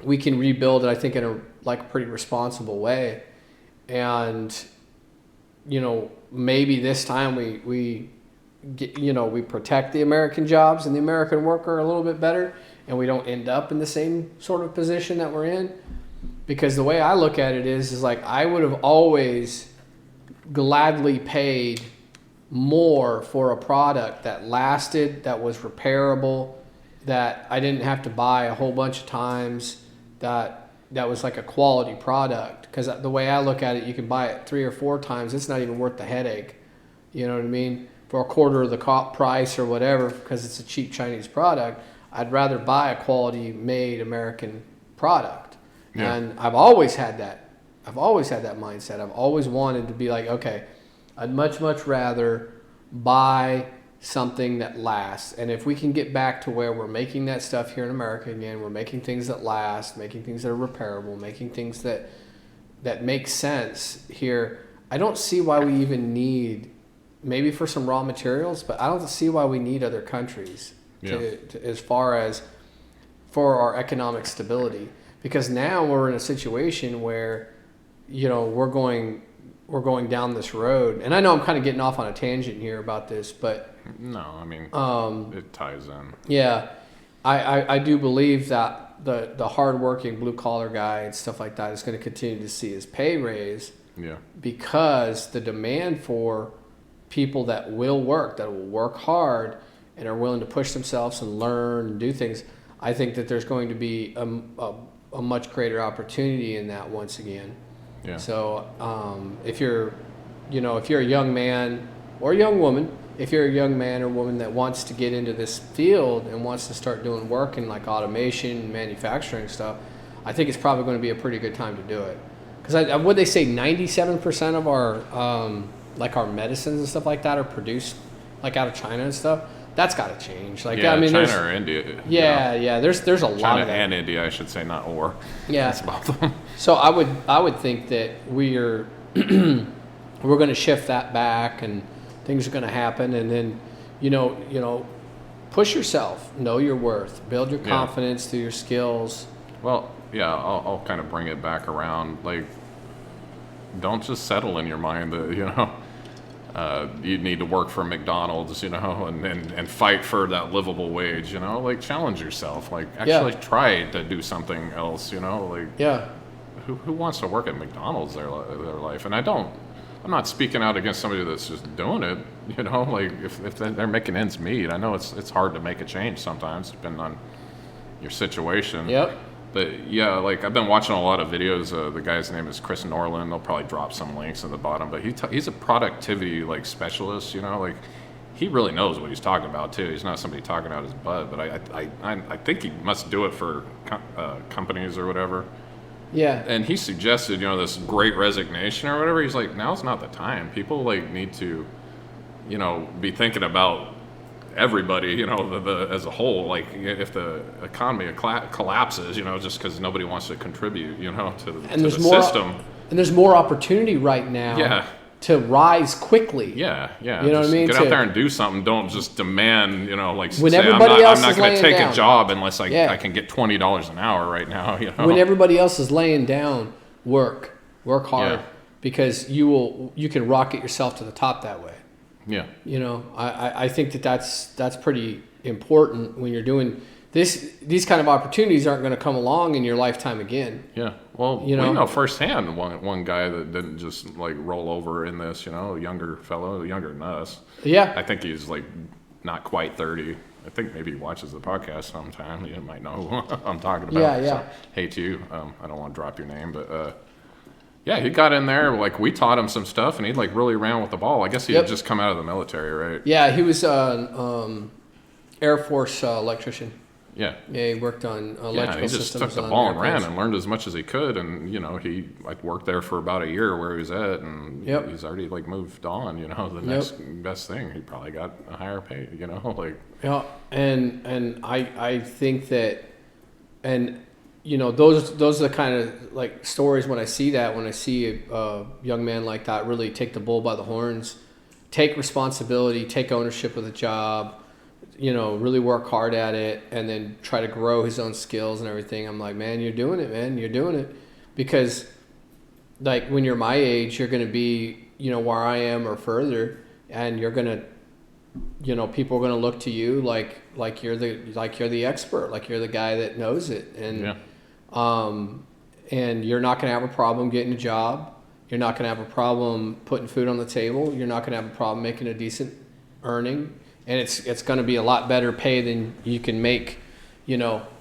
Speaker 1: we can rebuild it, I think, in a pretty responsible way. And maybe this time we protect the American jobs and the American worker a little bit better, and we don't end up in the same sort of position that we're in. Because the way I look at it is I would have always gladly paid more for a product that lasted, that was repairable, that I didn't have to buy a whole bunch of times, that was like a quality product. Because the way I look at it, you can buy it 3 or 4 times. It's not even worth the headache. You know what I mean? For a quarter of the price or whatever, because it's a cheap Chinese product, I'd rather buy a quality made American product.
Speaker 2: Yeah.
Speaker 1: And I've always had that. I've always had that mindset. I've always wanted to be like, okay, I'd much rather buy something that lasts. And if we can get back to where we're making that stuff here in America again, we're making things that last, making things that are repairable, making things that make sense here. I don't see why we even need, maybe for some raw materials, but I don't see why we need other countries to as far as for our economic stability. Because now we're in a situation where, we're going down this road. And I know I'm kind of getting off on a tangent here about this, but
Speaker 2: no, I mean, it ties in.
Speaker 1: Yeah, I do believe that the hardworking blue collar guy and stuff like that is going to continue to see his pay raise.
Speaker 2: Yeah. Because
Speaker 1: the demand for people that will work hard and are willing to push themselves and learn and do things, I think that there's going to be a much greater opportunity in that once again.
Speaker 2: Yeah.
Speaker 1: So if you're a young man or a young woman, if you're a young man or woman that wants to get into this field and wants to start doing work in like automation, manufacturing stuff, I think it's probably going to be a pretty good time to do it. Because would they say 97% of our like our medicines and stuff like that are produced like out of China and stuff? That's got to change. Like,
Speaker 2: yeah,
Speaker 1: I mean,
Speaker 2: China or India.
Speaker 1: Yeah. There's a lot of that.
Speaker 2: China and India, I should say, not or.
Speaker 1: Yeah.
Speaker 2: That's about them.
Speaker 1: So I would think that we're going to shift that back, and things are going to happen, and then push yourself, know your worth, build your confidence through your skills.
Speaker 2: Well, yeah, I'll kind of bring it back around. Like, don't just settle in your mind that you need to work for McDonald's, and fight for that livable wage. Like, challenge yourself. Like, actually try to do something else. Who wants to work at McDonald's their life? And I'm not speaking out against somebody that's just doing it, like if they're making ends meet. I know it's hard to make a change sometimes, depending on your situation.
Speaker 1: Yep.
Speaker 2: But yeah, like I've been watching a lot of videos. The guy's name is Chris Norlund. They'll probably drop some links in the bottom, but he's a productivity like specialist, like he really knows what he's talking about too. He's not somebody talking out his butt, but I think he must do it for companies or whatever.
Speaker 1: Yeah.
Speaker 2: And he suggested, this great resignation or whatever. He's like, now's not the time. People like need to, be thinking about everybody, as a whole. Like if the economy collapses, just because nobody wants to contribute, to the system.
Speaker 1: And there's more opportunity right now.
Speaker 2: Yeah.
Speaker 1: To rise quickly.
Speaker 2: Yeah.
Speaker 1: You know what I mean?
Speaker 2: Get out there and do something. Don't just demand, like
Speaker 1: when
Speaker 2: say,
Speaker 1: everybody else
Speaker 2: I'm not
Speaker 1: is
Speaker 2: going to take
Speaker 1: down.
Speaker 2: a job unless I can get $20 an hour right now.
Speaker 1: When everybody else is laying down, work hard, because you can rocket yourself to the top that way.
Speaker 2: Yeah.
Speaker 1: I think that's pretty important when you're doing this. These kind of opportunities aren't going to come along in your lifetime again.
Speaker 2: Yeah. Well, we know firsthand one guy that didn't just like roll over in this, a younger fellow, younger than us.
Speaker 1: Yeah.
Speaker 2: I think he's like not quite 30. I think maybe he watches the podcast sometime. You might know who I'm talking about.
Speaker 1: Yeah.
Speaker 2: So, hey, to you. I don't want to drop your name, but yeah, he got in there. Like we taught him some stuff, and he like really ran with the ball. I guess he had just come out of the military, right?
Speaker 1: Yeah, he was Air Force electrician.
Speaker 2: Yeah.
Speaker 1: Yeah, he worked on electrical systems.
Speaker 2: He just took the ball and ran and learned as much as he could, and he like worked there for about a year where he was at, and he's already like moved on. The next best thing, he probably got a higher pay. Like. Yeah,
Speaker 1: and I think that, and those are the kind of like stories when I see a young man like that really take the bull by the horns, take responsibility, take ownership of the job. Really work hard at it, and then try to grow his own skills and everything. I'm like, man, you're doing it, man. You're doing it. Because, like, when you're my age, you're going to be, where I am or further, and you're going to, people are going to look to you like you're the expert, like you're the guy that knows it. And, and you're not going to have a problem getting a job. You're not going to have a problem putting food on the table. You're not going to have a problem making a decent earning. And it's going to be a lot better pay than you can make,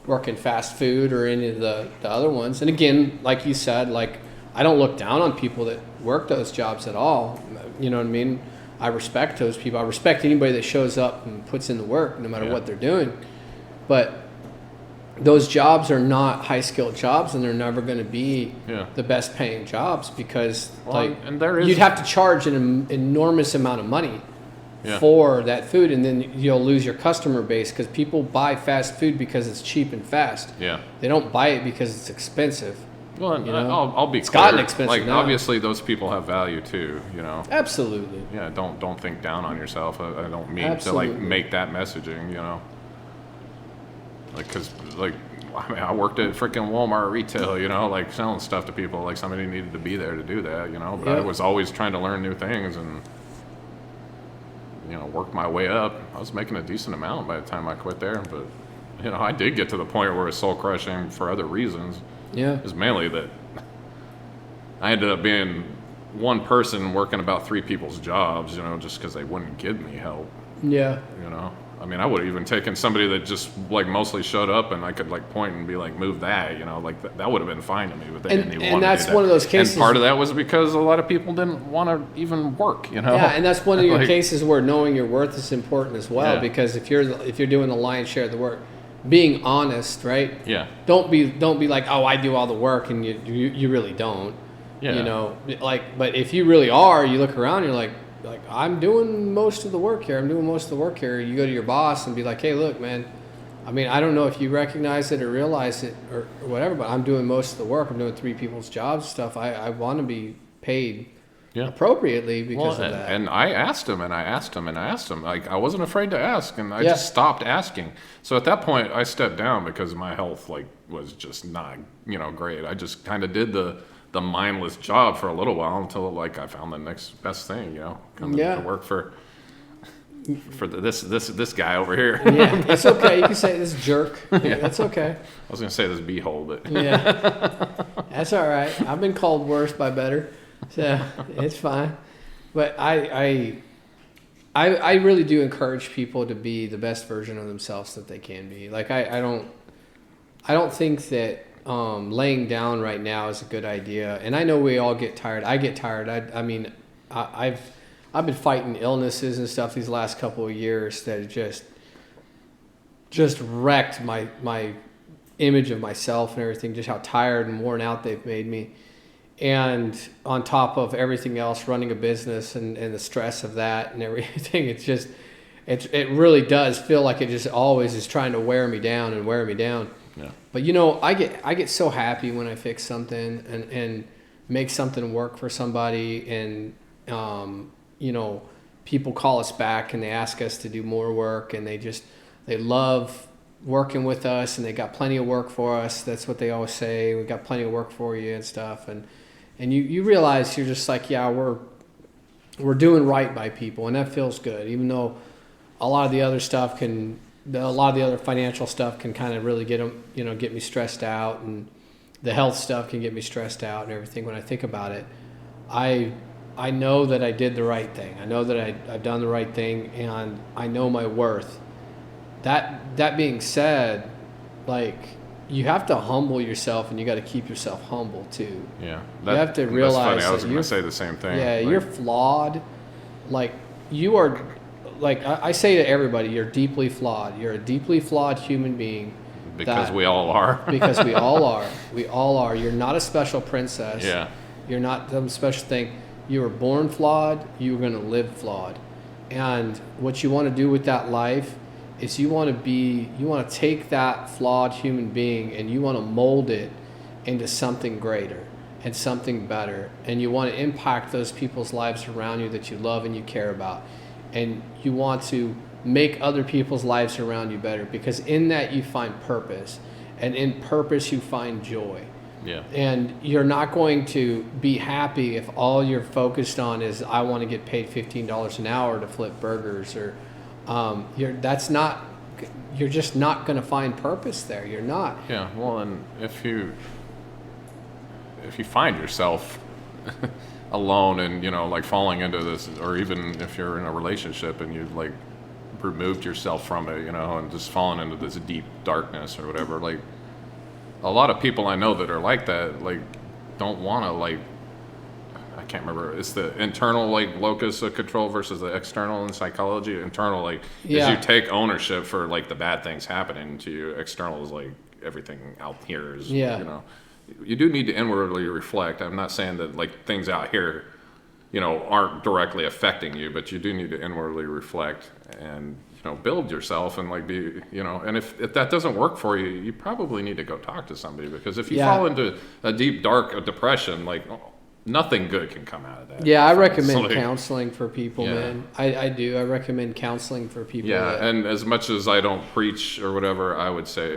Speaker 1: working fast food or any of the other ones. And again, like you said, like, I don't look down on people that work those jobs at all. You know what I mean? I respect those people. I respect anybody that shows up and puts in the work, no matter what they're doing. But those jobs are not high-skilled jobs, and they're never going to be the best-paying jobs because you'd have to charge an enormous amount of money for that food, and then you'll lose your customer base because people buy fast food because it's cheap and fast.
Speaker 2: Yeah.
Speaker 1: They don't buy it because it's expensive.
Speaker 2: Well, I'll be
Speaker 1: it's
Speaker 2: clear.
Speaker 1: gotten expensive
Speaker 2: like
Speaker 1: now.
Speaker 2: Obviously, those people have value too.
Speaker 1: Absolutely.
Speaker 2: Yeah. Don't think down on yourself. I don't mean
Speaker 1: Absolutely.
Speaker 2: to make that messaging. Because I worked at freaking Walmart retail. Selling stuff to people. Like somebody needed to be there to do that. But I was always trying to learn new things and work my way up. I was making a decent amount by the time I quit there, but I did get to the point where it was soul crushing for other reasons.
Speaker 1: Yeah.
Speaker 2: It was mainly that I ended up being one person working about 3 people's jobs, just because they wouldn't give me help.
Speaker 1: Yeah.
Speaker 2: I mean, I would have even taken somebody that just mostly showed up and I could point and be move that, that would have been fine to me, but they didn't even want to do that.
Speaker 1: And that's one of those cases.
Speaker 2: And part of that was because a lot of people didn't want to even work,
Speaker 1: Yeah, and that's one of your cases where knowing your worth is important as well, because if you're doing the lion's share of the work, being honest, right?
Speaker 2: Yeah.
Speaker 1: Don't be like, oh, I do all the work, and you really don't.
Speaker 2: Yeah.
Speaker 1: But if you really are, you look around, you're like I'm doing most of the work here. You go to your boss and be like, hey, look, man. I mean, I don't know if you recognize it or realize it or whatever, but I'm doing most of the work. I'm doing 3 people's jobs stuff. I want to be paid appropriately because of that.
Speaker 2: And I asked him. I wasn't afraid to ask, and I just stopped asking. So at that point, I stepped down because my health was just not great. I just kind of did the mindless job for a little while until I found the next best thing. Coming to work for this guy over here.
Speaker 1: Yeah, it's okay. You can say this jerk. That's okay.
Speaker 2: I was gonna say this beehole, but
Speaker 1: that's all right. I've been called worse by better. So it's fine, but I really do encourage people to be the best version of themselves that they can be. I don't think that laying down right now is a good idea. And I know we all get tired. I get tired. I mean, I've been fighting illnesses and stuff these last couple of years that have just wrecked my image of myself and everything. Just how tired and worn out they've made me. And on top of everything else, running a business and the stress of that and everything, it really does feel like it just always is trying to wear me down and wear me down.
Speaker 2: Yeah.
Speaker 1: But I get so happy when I fix something and make something work for somebody, and people call us back and they ask us to do more work, and they love working with us, and they got plenty of work for us. That's what they always say. We got plenty of work for you and stuff, and you realize you're just like, yeah, we're doing right by people, and that feels good, even though a lot of the other financial stuff can kind of really get me stressed out, and the health stuff can get me stressed out and everything. When I think about it, I know that I did the right thing. I know that I've done the right thing, and I know my worth. That being said, you have to humble yourself, and you got to keep yourself humble too.
Speaker 2: Yeah.
Speaker 1: You have to realize
Speaker 2: that's funny. I was going to say the same thing.
Speaker 1: Yeah, you're flawed. You are. I say to everybody, you're deeply flawed. You're a deeply flawed human being.
Speaker 2: Because we all are.
Speaker 1: Because we all are. We all are. You're not a special princess.
Speaker 2: Yeah.
Speaker 1: You're not some special thing. You were born flawed. You were going to live flawed. And what you want to do with that life is you want to take that flawed human being and you want to mold it into something greater and something better. And you want to impact those people's lives around you that you love and you care about. And you want to make other people's lives around you better, because in that you find purpose, and in purpose you find joy.
Speaker 2: Yeah. And
Speaker 1: you're not going to be happy if all you're focused on is, I want to get paid $15 an hour to flip burgers, or you're just not going to find purpose there. You're not.
Speaker 2: Yeah. Well, and if you find yourself alone and, you know, like falling into this, or even if you're in a relationship and you've like removed yourself from it, you know, and just fallen into this deep darkness or whatever, like a lot of people I know that are like that, like don't want to, like, I can't remember, it's the internal like locus of control versus the external in psychology. Internal, like, is you take ownership for like the bad things happening to you. External is like everything out here is, you know, you do need to inwardly reflect. I'm not saying that like things out here, you know, aren't directly affecting you, but you do need to inwardly reflect and, you know, build yourself and like be, you know, and if that doesn't work for you, you probably need to go talk to somebody, because if you fall into a deep, dark depression, like nothing good can come out of that.
Speaker 1: Yeah, I recommend counseling for people, man. I do. I recommend counseling for people.
Speaker 2: Yeah, and as much as I don't preach or whatever, I would say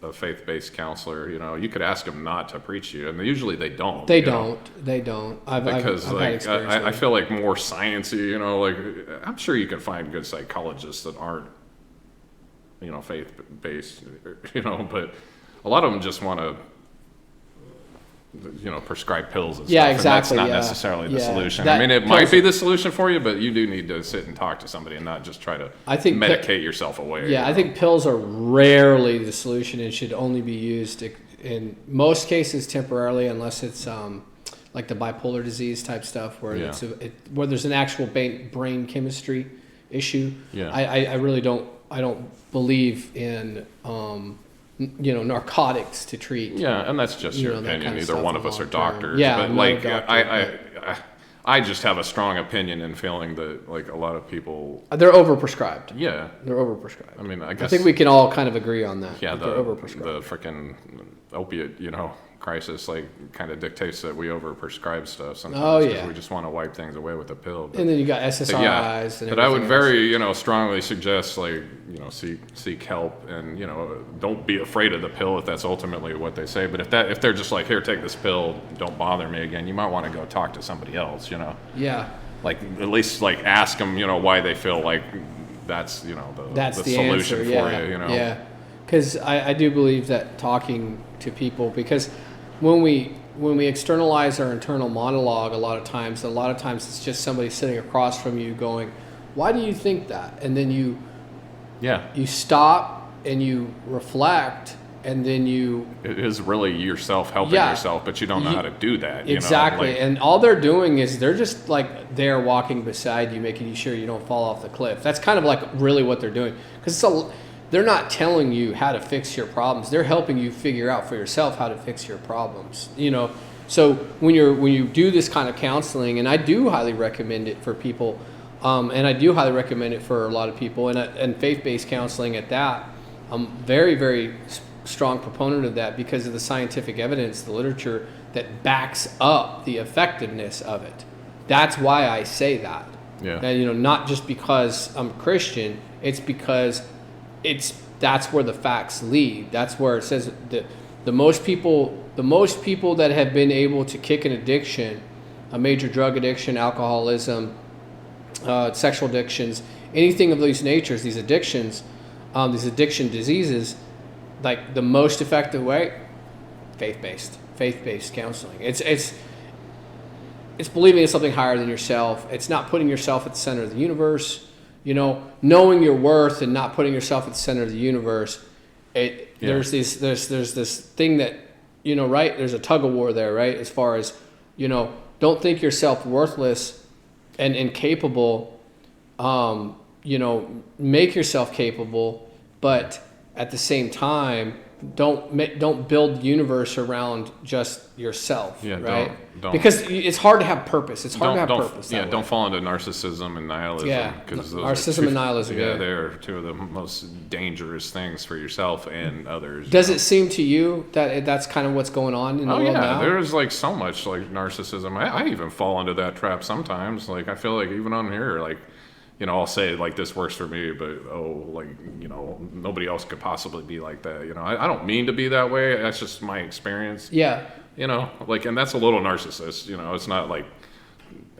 Speaker 2: a faith-based counselor, you know, you could ask them not to preach you, and usually they don't.
Speaker 1: They don't. Because
Speaker 2: like I feel like more sciencey, you know, like I'm sure you can find good psychologists that aren't, you know, faith-based, you know, but a lot of them just want to, you know, prescribe pills and stuff.
Speaker 1: Exactly.
Speaker 2: And that's not necessarily the solution. I mean, it might be the solution for you, but you do need to sit and talk to somebody and not just try to medicate yourself away.
Speaker 1: Yeah, I think pills are rarely the solution and should only be used in most cases temporarily, unless it's like the bipolar disease type stuff where where there's an actual brain chemistry issue. Yeah. I really don't believe in you know, narcotics to treat.
Speaker 2: Yeah, and that's just your opinion. Neither one of us are doctors.
Speaker 1: Yeah,
Speaker 2: but like I just have a strong opinion in feeling that like a lot of people,
Speaker 1: they're overprescribed.
Speaker 2: Yeah,
Speaker 1: they're overprescribed.
Speaker 2: I mean, I guess
Speaker 1: think we can all kind of agree on that.
Speaker 2: Yeah,
Speaker 1: they're overprescribed.
Speaker 2: The freaking opiate, you know, crisis like kind of dictates that we overprescribe stuff sometimes because we just want to wipe things away with a pill. But,
Speaker 1: and then you got SSRIs.
Speaker 2: But I would very, you know, strongly suggest like, you know, seek help, and, you know, don't be afraid of the pill if that's ultimately what they say. But if they're just like, here, take this pill, don't bother me again, you might want to go talk to somebody else, you know.
Speaker 1: Yeah.
Speaker 2: Like at least like ask them, you know, why they feel like that's, you know, the solution for you, you know.
Speaker 1: Yeah. Because I do believe that talking to people, because when we externalize our internal monologue, a lot of times it's just somebody sitting across from you going, why do you think that? And then you stop and you reflect, and then it
Speaker 2: is really yourself helping yourself, but you don't know how to do that.
Speaker 1: Exactly.
Speaker 2: You know? Like,
Speaker 1: and all they're doing is they're just like there walking beside you, making sure you don't fall off the cliff. That's kind of like really what they're doing, because they're not telling you how to fix your problems. They're helping you figure out for yourself how to fix your problems. You know, so when you do this kind of counseling, and I do highly recommend it for people, and I do highly recommend it for a lot of people, and faith-based counseling at that. I'm very, very strong proponent of that because of the scientific evidence, the literature that backs up the effectiveness of it. That's why I say that.
Speaker 2: Yeah.
Speaker 1: And, you know, not just because I'm Christian. It's because that's where the facts lead. That's where it says that the most people that have been able to kick an addiction, a major drug addiction, alcoholism, sexual addictions, anything of these natures, these addiction diseases, like the most effective way, faith-based counseling. It's believing in something higher than yourself. It's not putting yourself at the center of the universe. You know, knowing your worth and not putting yourself at the center of the universe. There's this thing that, you know, right? There's a tug of war there, right? As far as, you know, don't think yourself worthless and incapable. You know, make yourself capable, but at the same time, don't build the universe around just yourself, right? Don't, because it's hard to have purpose. It's hard to have purpose.
Speaker 2: Yeah, don't fall into narcissism and nihilism.
Speaker 1: Yeah, narcissism and nihilism.
Speaker 2: Yeah, they're two of the most dangerous things for yourself and others.
Speaker 1: Does it seem to you that that's kind of what's going on in the world now?
Speaker 2: There's like so much like narcissism. I even fall into that trap sometimes. Like I feel like even on here, like, you know, I'll say like this works for me, but like, you know, nobody else could possibly be like that. You know, I don't mean to be that way. That's just my experience.
Speaker 1: Yeah.
Speaker 2: You know, like, and that's a little narcissist. You know, it's not like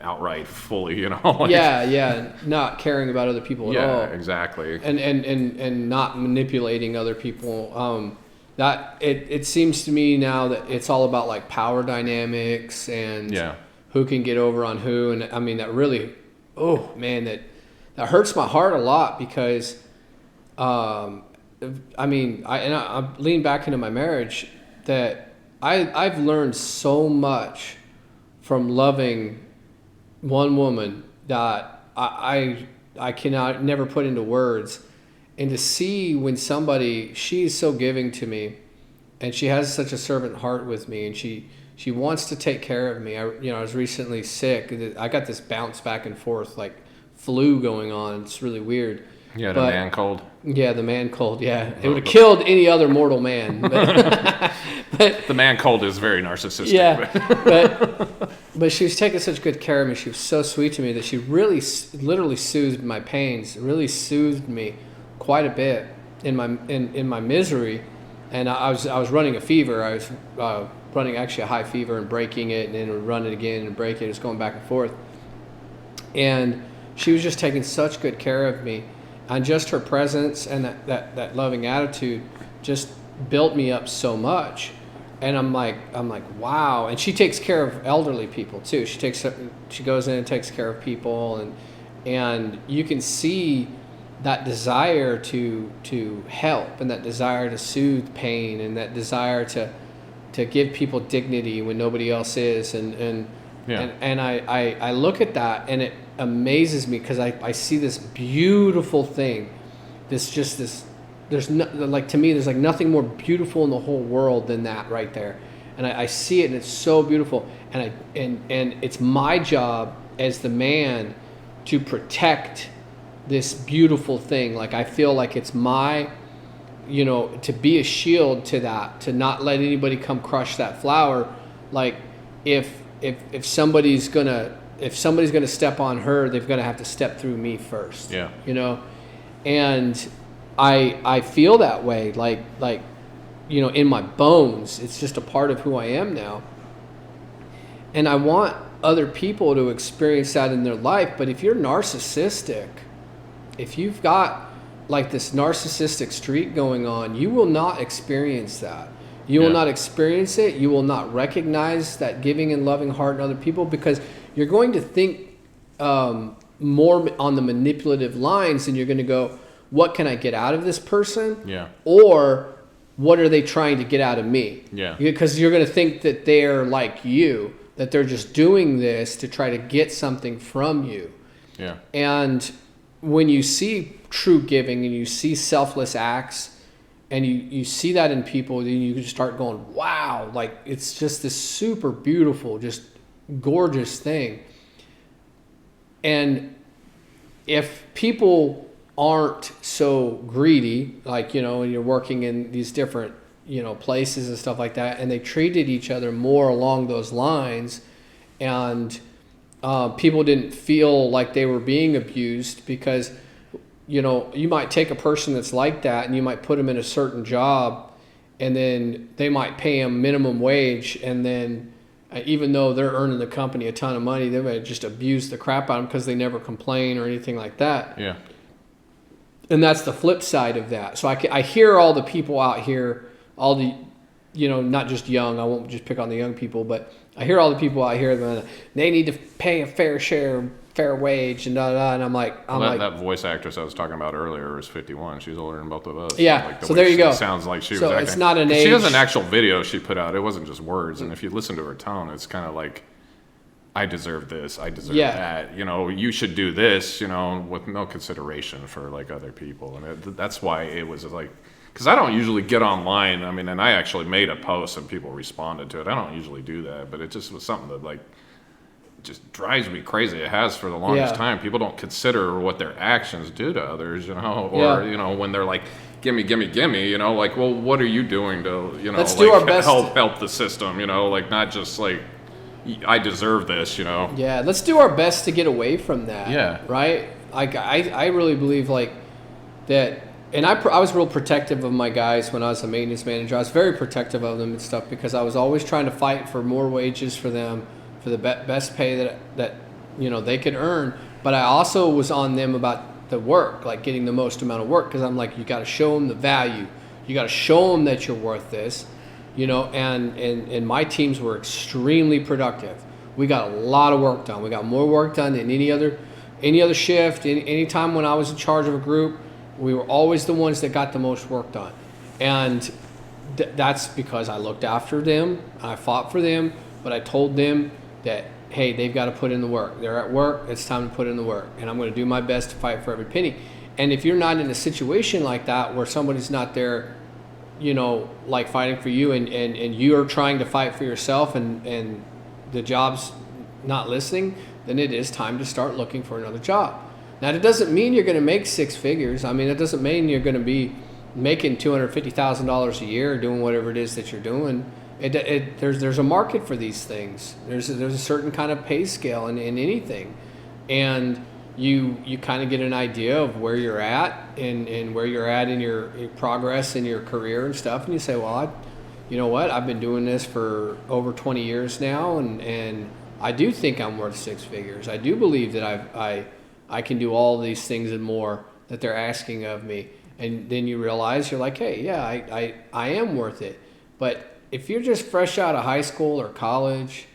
Speaker 2: outright fully. You know. Like,
Speaker 1: not caring about other people at all.
Speaker 2: Yeah, exactly.
Speaker 1: And not manipulating other people. That it seems to me now that it's all about like power dynamics and who can get over on who. And I mean, that really, oh man, that hurts my heart a lot because, I mean, I lean back into my marriage that I've learned so much from loving one woman that I cannot never put into words. And to see when she's so giving to me, and she has such a servant heart with me, and she wants to take care of me. I was recently sick. I got this bounce back and forth like flu going on. It's really weird.
Speaker 2: You had a man cold?
Speaker 1: Yeah, the man cold, yeah. It would have killed any other mortal man. But
Speaker 2: the man cold is very narcissistic.
Speaker 1: Yeah, but she was taking such good care of me. She was so sweet to me that she really, literally soothed my pains, really soothed me quite a bit in my misery. And I was running a fever. I was running actually a high fever and breaking it, and then run it again and break it. It was going back and forth. And she was just taking such good care of me. And just her presence and that loving attitude just built me up so much. And I'm like, wow. And she takes care of elderly people too. She goes in and takes care of people, and you can see that desire to help, and that desire to soothe pain, and that desire to give people dignity when nobody else is. And I look at that, and it amazes me because I see this beautiful thing. To me, there's like nothing more beautiful in the whole world than that right there. And I see it, and it's so beautiful. And it's my job as the man to protect this beautiful thing. Like, I feel like it's my, to be a shield to that, to not let anybody come crush that flower. Like, if somebody's gonna step on her, they're gonna have to step through me first.
Speaker 2: Yeah.
Speaker 1: And I feel that way, like in my bones. It's just a part of who I am now. And I want other people to experience that in their life. But if you're narcissistic, if you've got like this narcissistic streak going on, you will not experience that. You will not experience it. You will not recognize that giving and loving heart in other people, because you're going to think more on the manipulative lines, and you're going to go, what can I get out of this person?
Speaker 2: Yeah.
Speaker 1: Or what are they trying to get out of me?
Speaker 2: Yeah.
Speaker 1: Because you're going to think that they're like you, that they're just doing this to try to get something from you.
Speaker 2: Yeah.
Speaker 1: And when you see true giving and you see selfless acts, and you see that in people, then you can start going, wow, like it's just this super beautiful, just gorgeous thing. And if people aren't so greedy, like, when you're working in these different, places and stuff like that, and they treated each other more along those lines, and people didn't feel like they were being abused, because you might take a person that's like that and you might put them in a certain job, and then they might pay them minimum wage, and then even though they're earning the company a ton of money, they might just abuse the crap out of them because they never complain or anything like that.
Speaker 2: Yeah.
Speaker 1: And that's the flip side of that. So I hear all the people out here, all the, not just young, I won't just pick on the young people, but I hear all the people out here that they need to pay a fair wage, and and I'm like,
Speaker 2: that voice actress I was talking about earlier is 51. She's older than both of us.
Speaker 1: Yeah.
Speaker 2: Like
Speaker 1: So there you go.
Speaker 2: It sounds like she was
Speaker 1: so
Speaker 2: acting.
Speaker 1: it's not an age.
Speaker 2: She has an actual video she put out. It wasn't just words. And if you listen to her tone, it's kind of like, I deserve this. I deserve that. You should do this, with no consideration for like other people. And that's why it was like, because I don't usually get online. I mean, and I actually made a post and people responded to it. I don't usually do that, but it just was something that like just drives me crazy. It has for the longest time. People don't consider what their actions do to others, or when they're like, gimme, like, well, what are you doing to,
Speaker 1: Let's do our best
Speaker 2: help the system, like not just like, I deserve this,
Speaker 1: Yeah, let's do our best to get away from that.
Speaker 2: Yeah.
Speaker 1: Right? Like, I really believe like that, and I was real protective of my guys when I was a maintenance manager. I was very protective of them and stuff, because I was always trying to fight for more wages for them, for the best pay that they could earn. But I also was on them about the work, like getting the most amount of work, because I'm like, you got to show them the value. You got to show them that you're worth this, and my teams were extremely productive. we got a lot of work done. We got more work done than any other shift. Any time when I was in charge of a group, we were always the ones that got the most work done. And that's because I looked after them, I fought for them, but I told them that, hey, they've got to put in the work. They're at work, it's time to put in the work. And I'm going to do my best to fight for every penny. And if you're not in a situation like that where somebody's not there, you know, like fighting for you, and you're trying to fight for yourself, and the job's not listening, then it is time to start looking for another job. Now, that doesn't mean you're going to make six figures. I mean, it doesn't mean you're going to be making $250,000 a year doing whatever it is that you're doing. There's a market for these things. There's a certain kind of pay scale in anything, and you kind of get an idea of where you're at and where you're at in your progress in your career and stuff, and you say, well, you know what, I've been doing this for over 20 years now, and I do think I'm worth six figures. I do believe that I can do all these things and more that they're asking of me. And then you realize, you're like, hey, yeah, I am worth it. But if you're just fresh out of high school or college,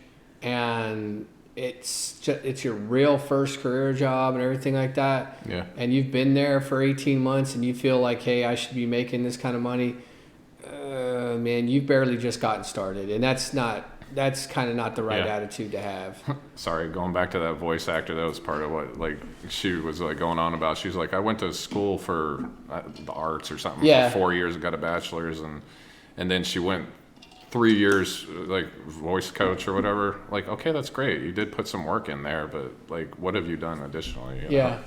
Speaker 1: and it's your real first career job and everything like that,
Speaker 2: yeah,
Speaker 1: and you've been there for 18 months and you feel like, hey, I should be making this kind of money, man, you've barely just gotten started. And that's kind of not the right attitude to have.
Speaker 2: Sorry, going back to that voice actor, that was part of what, like, she was like going on about. She's like, I went to school for the arts or something for 4 years and got a bachelor's, and then she went 3 years like voice coach or whatever. Like, okay, that's great. You did put some work in there, but like, what have you done additionally? You know?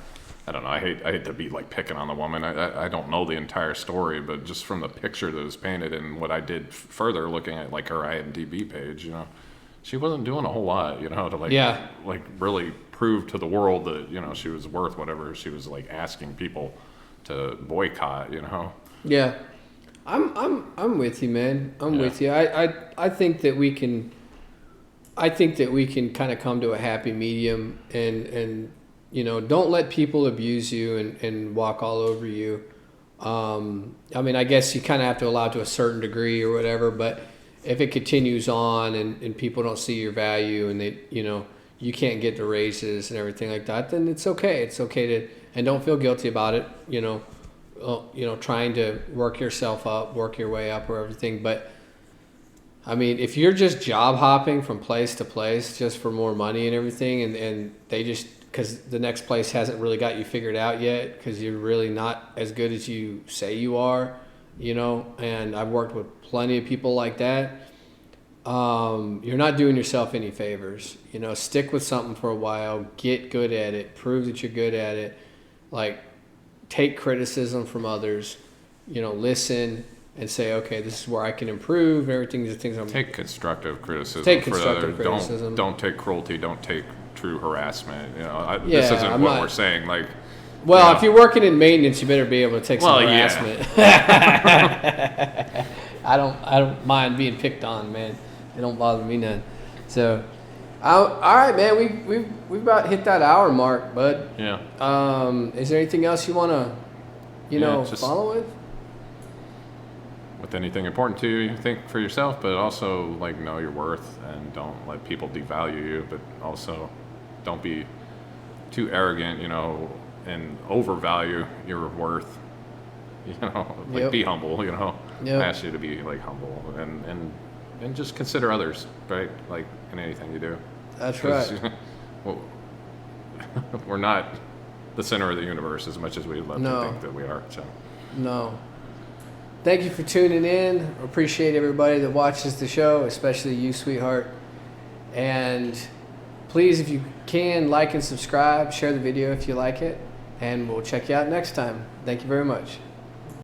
Speaker 2: I don't know. I hate to be like picking on the woman. I don't know the entire story, but just from the picture that was painted and what I did further looking at like her IMDb page, you know, she wasn't doing a whole lot, you know, to like really prove to the world that, you know, she was worth whatever she was like asking people to boycott, you know.
Speaker 1: Yeah. I'm with you, man. I'm with you. I think that we can kind of come to a happy medium, and you know, don't let people abuse you and walk all over you. I mean, I guess you kind of have to allow to a certain degree or whatever, but if it continues on and people don't see your value, and they, you know, you can't get the raises and everything like that, then it's okay. It's okay to, and don't feel guilty about it, you know, trying to work yourself up, work your way up or everything. But I mean, if you're just job hopping from place to place just for more money and everything, and they just, because the next place hasn't really got you figured out yet, because you're really not as good as you say you are, you know, and I've worked with plenty of people like that, you're not doing yourself any favors. You know, stick with something for a while, get good at it, prove that you're good at it, like, take criticism from others, you know, listen and say, okay, this is where I can improve, and everything, the things I'm...
Speaker 2: Take constructive criticism. Don't take cruelty, don't take true harassment. You know, this isn't what we're saying. Like,
Speaker 1: well,
Speaker 2: you know,
Speaker 1: if you're working in maintenance, you better be able to take some harassment. Yeah. I don't mind being picked on, man. It don't bother me none. So, all right, man. We've about hit that hour mark, bud.
Speaker 2: Yeah.
Speaker 1: Is there anything else you want to, follow with?
Speaker 2: With anything important to you, you think for yourself, but also like know your worth, and don't let people devalue you, but also don't be too arrogant, you know, and overvalue your worth. You know, like, be humble, you know. I ask you to be like humble and just consider others, right? Like in anything you do.
Speaker 1: That's right.
Speaker 2: Well, we're not the center of the universe as much as we'd love to think that we are. So.
Speaker 1: No. Thank you for tuning in. Appreciate everybody that watches the show, especially you, sweetheart. And please, if you can, like and subscribe, share the video if you like it, and we'll check you out next time. Thank you very much.